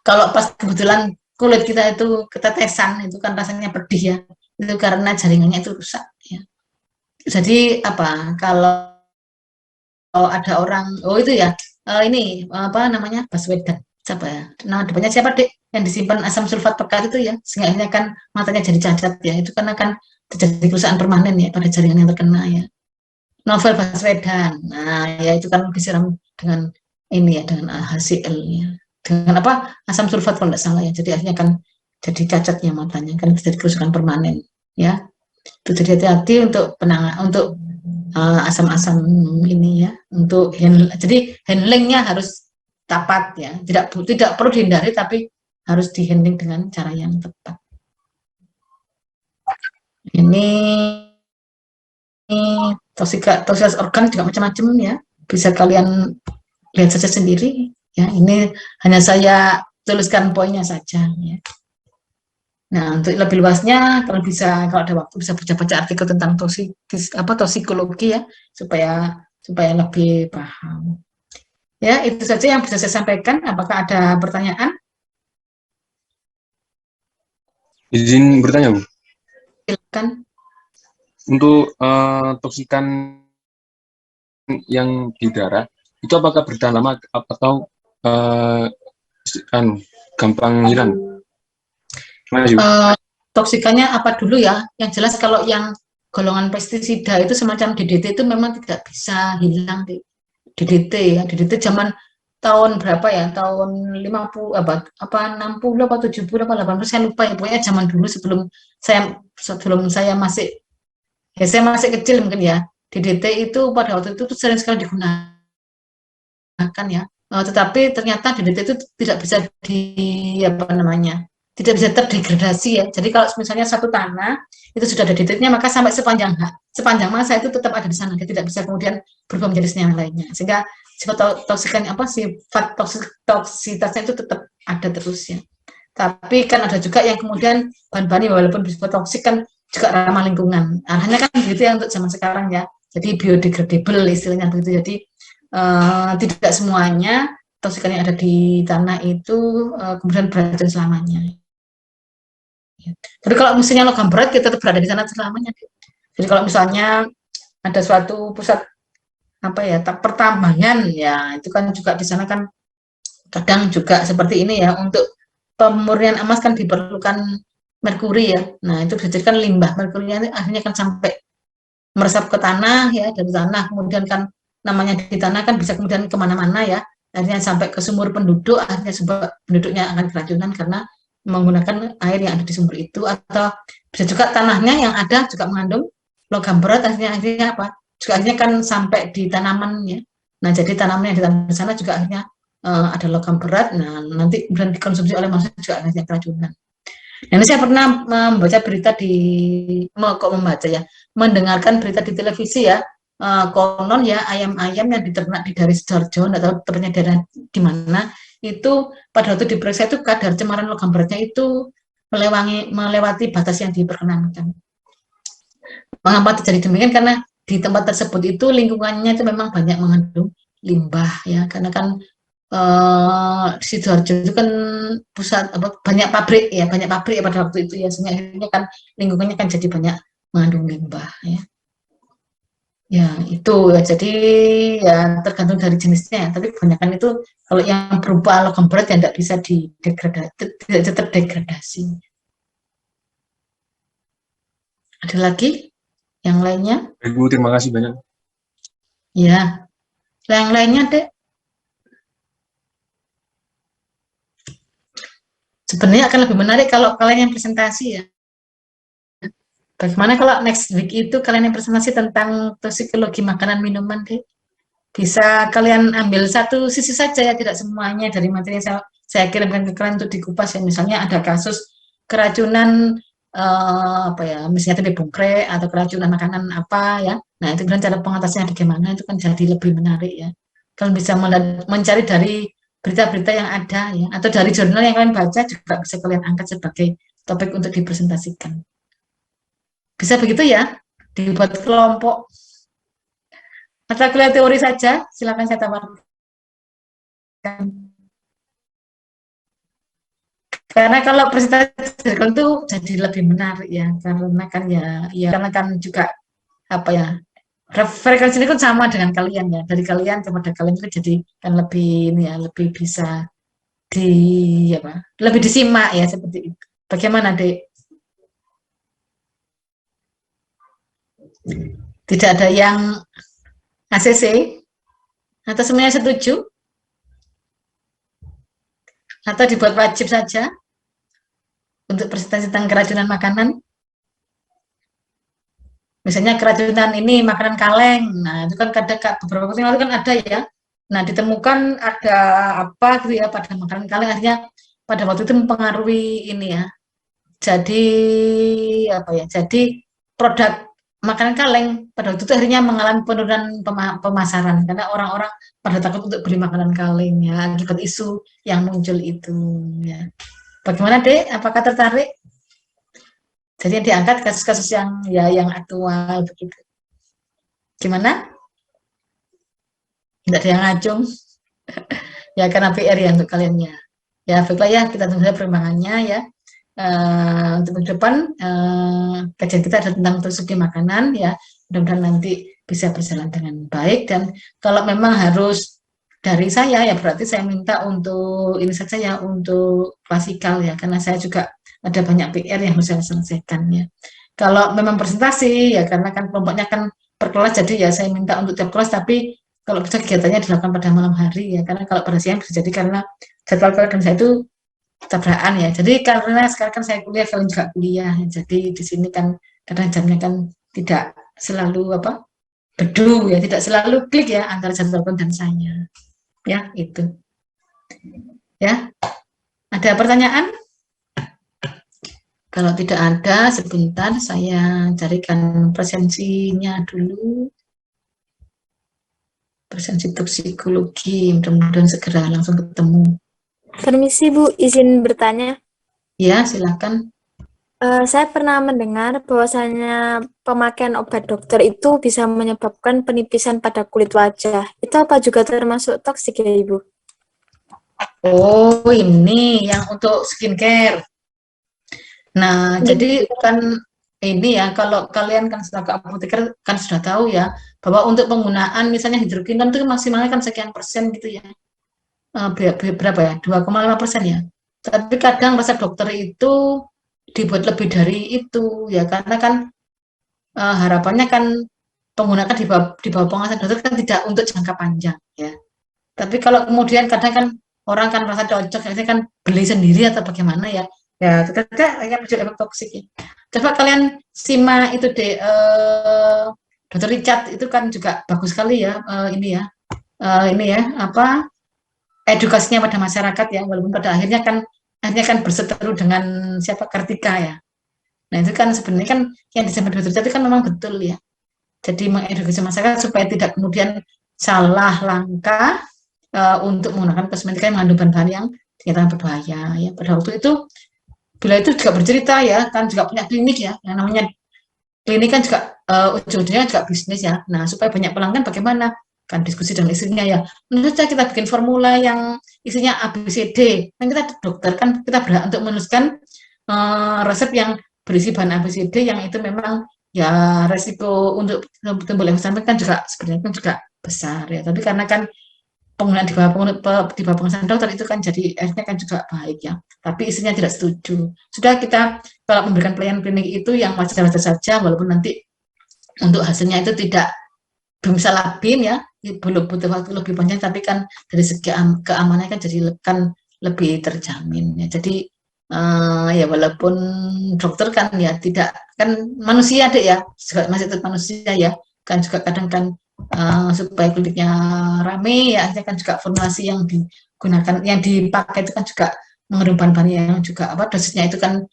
kalau pas kebetulan kulit kita itu ketetesan, itu kan rasanya pedih ya, itu karena jaringannya itu rusak ya. Jadi apa, kalau ada orang, itu ya, ini apa namanya, Baswedan, siapa ya, nah depannya siapa dek, yang disimpan asam sulfat pekat itu ya, sehingga akhirnya kan matanya jadi cacat ya, itu karena kan terjadi kerusakan permanen ya pada jaringan yang terkena ya. Novel Baswedan, nah ya itu kan disiram dengan ini ya, dengan HCl ya, dengan apa, asam sulfat kalau tidak salah ya, jadi akhirnya kan jadi cacatnya matanya, kan terjadi kerusakan permanen ya. Itu jadi hati-hati untuk untuk asam-asam ini ya, untuk jadi handlingnya harus tepat ya, tidak perlu dihindari tapi harus dihandling dengan cara yang tepat. Ini toksitas organ juga macam-macam ya, bisa kalian lihat saja sendiri ya. Ini hanya saya tuliskan poinnya saja ya. Nah, untuk lebih luasnya, kalau ada waktu bisa baca-baca artikel tentang toksikologi ya, supaya lebih paham. Ya, itu saja yang bisa saya sampaikan. Apakah ada pertanyaan? Izin bertanya, Bu. Silakan. Untuk toksikan yang di darah, itu apakah bertahan lama atau gampang hilang? Toksikannya apa dulu ya? Yang jelas kalau yang golongan pestisida itu semacam DDT itu memang tidak bisa hilang. DDT ya, DDT zaman tahun berapa ya? Tahun 50 apa 60 apa 70 apa 80 saya lupa ya. Pokoknya zaman dulu sebelum saya masih kecil mungkin ya. DDT itu pada waktu itu sering sekali digunakan ya. Tetapi ternyata DDT itu tidak bisa tidak bisa terdegradasi ya. Jadi kalau misalnya satu tanah itu sudah ada DDT-nya, maka sampai sepanjang masa itu tetap ada di sana, dia tidak bisa kemudian berubah menjadi yang lainnya. Sehingga sifat toksitasnya itu tetap ada terus ya. Tapi kan ada juga yang kemudian bahan-bahan walaupun bersifat toksik kan juga ramah lingkungan. Arahnya kan begitu ya untuk zaman sekarang ya. Jadi biodegradable istilahnya begitu. Jadi tidak semuanya toksikan yang ada di tanah itu kemudian beracun selamanya. Tapi kalau misalnya logam berat, kita tetap berada di sana selamanya. Jadi kalau misalnya ada suatu pusat pertambangan, ya itu kan juga di sana kan kadang juga seperti ini ya, untuk pemurnian emas kan diperlukan merkuri ya. Nah itu bisa jadikan limbah merkurinya akhirnya kan sampai meresap ke tanah ya, dari tanah kemudian kan namanya di tanah kan bisa kemudian kemana-mana ya, akhirnya sampai ke sumur penduduk, akhirnya sebab penduduknya akan keracunan karena menggunakan air yang ada di sumber itu, atau bisa juga tanahnya yang ada juga mengandung logam berat, akhirnya kan sampai di tanaman ya. Nah jadi tanaman yang ditanam di sana juga akhirnya ada logam berat, nah nanti kemudian dikonsumsi oleh manusia juga akhirnya keracunan. Nah, ini saya pernah mendengarkan berita di televisi ya, konon ya ayam-ayam yang diternak di dari Sidoarjo, nggak tahu tepatnya daerah di mana, itu pada waktu diperiksa itu kadar cemaran logam beratnya itu melewati batas yang diperkenankan. Mengapa terjadi demikian? Karena di tempat tersebut itu lingkungannya itu memang banyak mengandung limbah ya, karena kan Sidoarjo itu kan pusat banyak pabrik ya pada waktu itu ya, sehingga akhirnya kan lingkungannya kan jadi banyak mengandung limbah ya. Ya itu ya, jadi ya tergantung dari jenisnya, tapi kebanyakan itu kalau yang berupa logam berat ya tidak bisa tidak terdegradasi. Ada lagi yang lainnya? Ibu, terima kasih banyak. Ya, yang lainnya dek. Sebenarnya akan lebih menarik kalau kalian yang presentasi ya. Bagaimana kalau next week itu kalian yang presentasi tentang toksikologi makanan minuman deh? Bisa kalian ambil satu sisi saja ya, tidak semuanya dari materi yang saya kirimkan ke kalian untuk dikupas ya. Misalnya ada kasus keracunan apa ya, misalnya tempe bungkrek atau keracunan makanan apa ya. Nah itu kan cara pengatasnya bagaimana, itu kan jadi lebih menarik ya. Kalian bisa mencari dari berita-berita yang ada ya, atau dari jurnal yang kalian baca juga bisa kalian angkat sebagai topik untuk dipresentasikan. Bisa begitu ya, dibuat kelompok. Mata kuliah teori saja, silakan saya tawarkan. Karena kalau presentasi itu jadi lebih menarik ya, karena kan karena kan juga apa ya, frekuensi ini kan sama dengan kalian ya, dari kalian kepada kalian itu jadi kan lebih ini ya, lebih bisa lebih disimak ya seperti itu. Bagaimana dek? Tidak ada yang ACC? Atau semuanya setuju? Atau dibuat wajib saja untuk presentasi tentang keracunan makanan? Misalnya keracunan ini makanan kaleng. Nah, itu kan beberapa waktu lalu kan ada ya. Nah, ditemukan ada apa gitu ya pada makanan kaleng, akhirnya pada waktu itu mempengaruhi ini ya. Jadi apa ya? Jadi produk makanan kaleng pada waktu itu akhirnya mengalami penurunan pemasaran karena orang-orang pada takut untuk beli makanan kaleng ya akibat isu yang muncul itu ya. Bagaimana dek? Apakah tertarik? Jadi yang diangkat kasus-kasus yang aktual begitu. Gimana? Tidak ada yang ngacung. Ya karena PR ya untuk kalian ya. Ya baiklah ya, kita tunggu saja perkembangannya ya. Untuk ke depan kajian kita ada tentang toksologi makanan ya, mudah-mudahan nanti bisa berjalan dengan baik. Dan kalau memang harus dari saya ya berarti saya minta untuk ini saja ya, untuk klasikal ya, karena saya juga ada banyak PR yang harus saya selesaikan ya. Kalau memang presentasi ya karena kan kelompoknya kan per kelas, jadi ya saya minta untuk tiap kelas, tapi kalau bisa kegiatannya dilakukan pada malam hari ya, karena kalau pada siang bisa jadi karena jadwal dan saya itu tabrakan ya. Jadi karena sekarang kan saya kuliah, kalian juga kuliah, jadi di sini kan kadang jamnya kan tidak selalu bedu ya, tidak selalu klik ya antara jadwal dan saya. Ya itu. Ya. Ada pertanyaan? Kalau tidak ada, sebentar saya carikan presensinya dulu. Presensi toksikologi, mudah-mudahan segera langsung ketemu. Permisi Bu, izin bertanya. Ya, silakan. Saya pernah mendengar bahwasanya pemakaian obat dokter itu bisa menyebabkan penipisan pada kulit wajah. Itu apa juga termasuk toksik ya Ibu? Oh, ini yang untuk skincare. Nah, jadi kan ini ya, kalau kalian kan setelah apoteker kan sudah tahu ya, bahwa untuk penggunaan misalnya hidrokinon itu maksimalnya kan sekian persen gitu ya. Berapa ya? 2,5% ya. Tapi kadang resep dokter itu dibuat lebih dari itu ya, karena kan harapannya kan penggunaan di bawah pengawasan dokter kan tidak untuk jangka panjang ya. Tapi kalau kemudian kadang kan orang kan merasa cocok, akhirnya kan beli sendiri atau bagaimana ya. Ya, ternyata akan muncul efek toksik ya. Coba kalian simak itu deh, Dr. Richard itu kan juga bagus sekali ya, ini ya, edukasinya pada masyarakat ya, walaupun pada akhirnya kan berseteru dengan siapa, Kartika ya. Nah itu kan sebenarnya kan yang disampaikan Dr. Richard itu kan memang betul ya. Jadi mengedukasi masyarakat supaya tidak kemudian salah langkah untuk menggunakan kosmetika yang mengandung bahan-bahan yang dinyatakan berbahaya. Ya, pada waktu itu beliau itu juga bercerita ya, kan juga punya klinik ya, yang namanya klinik kan juga ujung-ujungnya juga bisnis ya. Nah, supaya banyak pelanggan bagaimana? Kan diskusi dengan istrinya ya. Menurut saya kita bikin formula yang isinya ABCD. Kan kita dokter kan kita berhak untuk menuliskan resep yang berisi bahan ABCD yang itu memang ya resiko untuk timbul efek samping kan juga sebenarnya kan juga besar ya. Tapi karena kan penggunaan di bawah pengawasan dokter itu kan jadi akhirnya kan juga baik ya. Tapi istrinya tidak setuju. Sudah kita kalau memberikan pelayanan klinik itu yang wajar-wajar saja, walaupun nanti untuk hasilnya itu tidak belum bisa labin ya, belum butuh waktu lebih panjang, tapi kan dari segi keamanannya kan jadi kan lebih terjamin ya. Jadi ya walaupun dokter kan ya tidak kan manusia deh ya, masih tetap manusia ya, kan juga kadang kan supaya kliniknya rame ya, akhirnya kan juga formulasi yang digunakan yang dipakai itu kan juga mengandung bahan-bahan yang juga dosisnya itu kan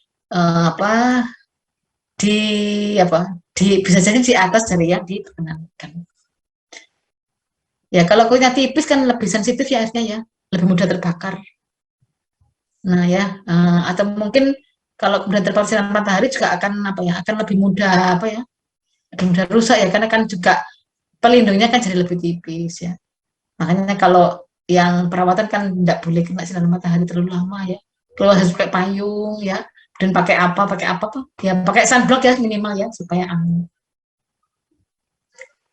bisa jadi di atas dari yang diperkenankan. Ya kalau kulitnya tipis kan lebih sensitif ya akhirnya ya, lebih mudah terbakar. Nah ya, atau mungkin kalau kemudian terpapar sinar matahari juga akan akan lebih mudah lebih mudah rusak ya, karena kan juga pelindungnya kan jadi lebih tipis ya. Makanya kalau yang perawatan kan tidak boleh kena sinar matahari terlalu lama ya. Kalau harus pakai payung ya, dan pakai apa tuh? Ya pakai sunblock ya minimal ya supaya aman.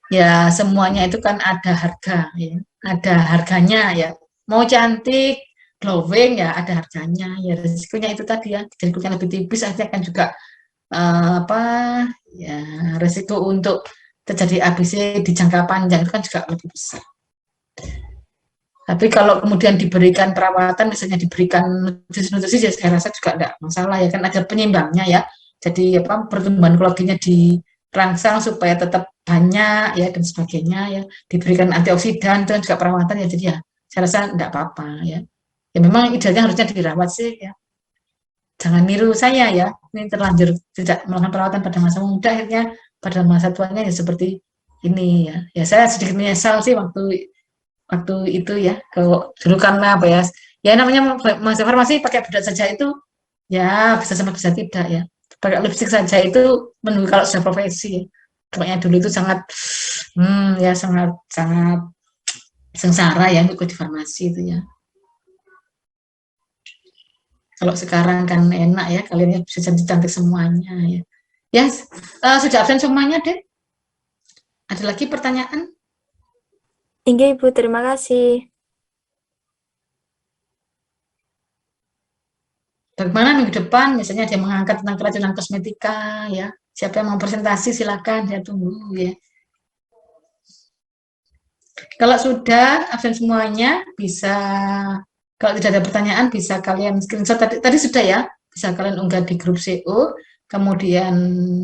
Ya semuanya itu kan ada harga ya, ada harganya ya. Mau cantik, glowing ya ada harganya ya. Risikonya itu tadi ya, jadi kulitnya lebih tipis akhirnya kan juga ya risiko untuk terjadi ABC di jangka panjang itu kan juga lebih besar. Tapi kalau kemudian diberikan perawatan, misalnya diberikan nutrisi ya saya rasa juga tidak masalah ya, kan ada penyeimbangnya ya. Jadi pertumbuhan kolagennya dirangsang supaya tetap banyak ya dan sebagainya ya. Diberikan antioksidan itu juga perawatan ya, jadi ya saya rasa tidak apa-apa ya. Ya memang idealnya harusnya dirawat sih ya. Jangan niru saya ya, ini terlanjur tidak melakukan perawatan pada masa muda, akhirnya pada masa tuanya ya seperti ini ya. Ya saya sedikit menyesal sih waktu itu ya, dulu karena ya namanya masa farmasi pakai bedak saja itu ya bisa sama bisa tidak ya, pakai lipstick saja itu menunggu kalau sudah profesi ya. Pokoknya dulu itu sangat ya sangat sengsara ya untuk di farmasi itu ya. Kalau sekarang kan enak ya, kalian ya bisa cantik semuanya ya. Ya sudah absen semuanya deh. Ada lagi pertanyaan? Enggak, Ibu, terima kasih. Bagaimana minggu depan, misalnya dia mengangkat tentang keracunan kosmetika, ya. Siapa yang mau presentasi, silakan, saya tunggu, ya. Kalau sudah absen semuanya, bisa, kalau tidak ada pertanyaan, bisa kalian screenshot, tadi sudah ya, bisa kalian unggah di grup CO, kemudian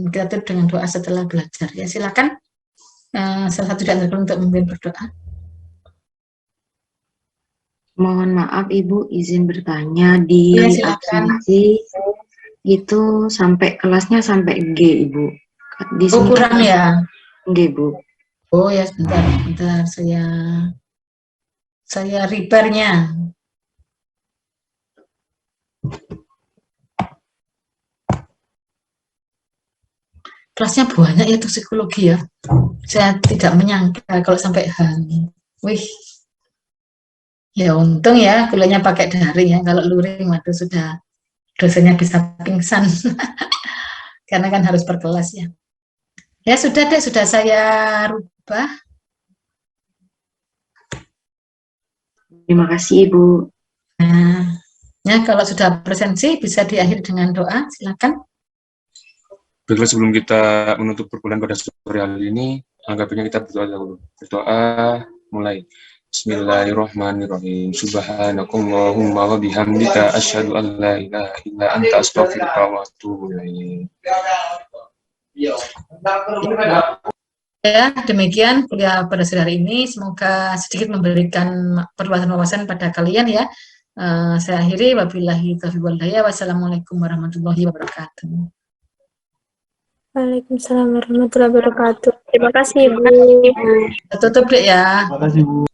kita tutup dengan doa setelah belajar, ya. Silakan, salah satu dari kalian untuk memimpin berdoa. Mohon maaf Ibu, izin bertanya di Ya, absensi itu sampai kelasnya sampai G Ibu. Di sini kurang kan ya? G Bu. Oh ya sebentar saya repair-nya. Kelasnya banyak ya toksikologi ya. Saya tidak menyangka kalau sampai H. Wih. Ya untung ya kuliahnya pakai daring ya. Kalau luring waduh sudah dosennya bisa pingsan. Karena kan harus per kelas ya. Ya sudah deh, sudah saya rubah. Terima kasih Ibu. Nah, ya kalau sudah presensi bisa diakhiri dengan doa, silakan. Baiklah, sebelum kita menutup perkuliahan pada sore hari ini, anggapnya kita berdoa dahulu. Berdoa mulai. Bismillahirrahmanirrahim. Subhanakallahumma wa bihamdika asyhadu an la ilaha illa anta astaghfiruka wa atubu ilaik. Ya, demikian kuliah pada sore hari ini. Semoga sedikit memberikan perluasan wawasan pada kalian ya. Saya akhiri. Wabillahi taufiq wal hidayah. Wassalamualaikum warahmatullahi wabarakatuh. Waalaikumsalam warahmatullahi wabarakatuh. Terima kasih, Ibu. Tutup deh ya. Terima kasih Bu.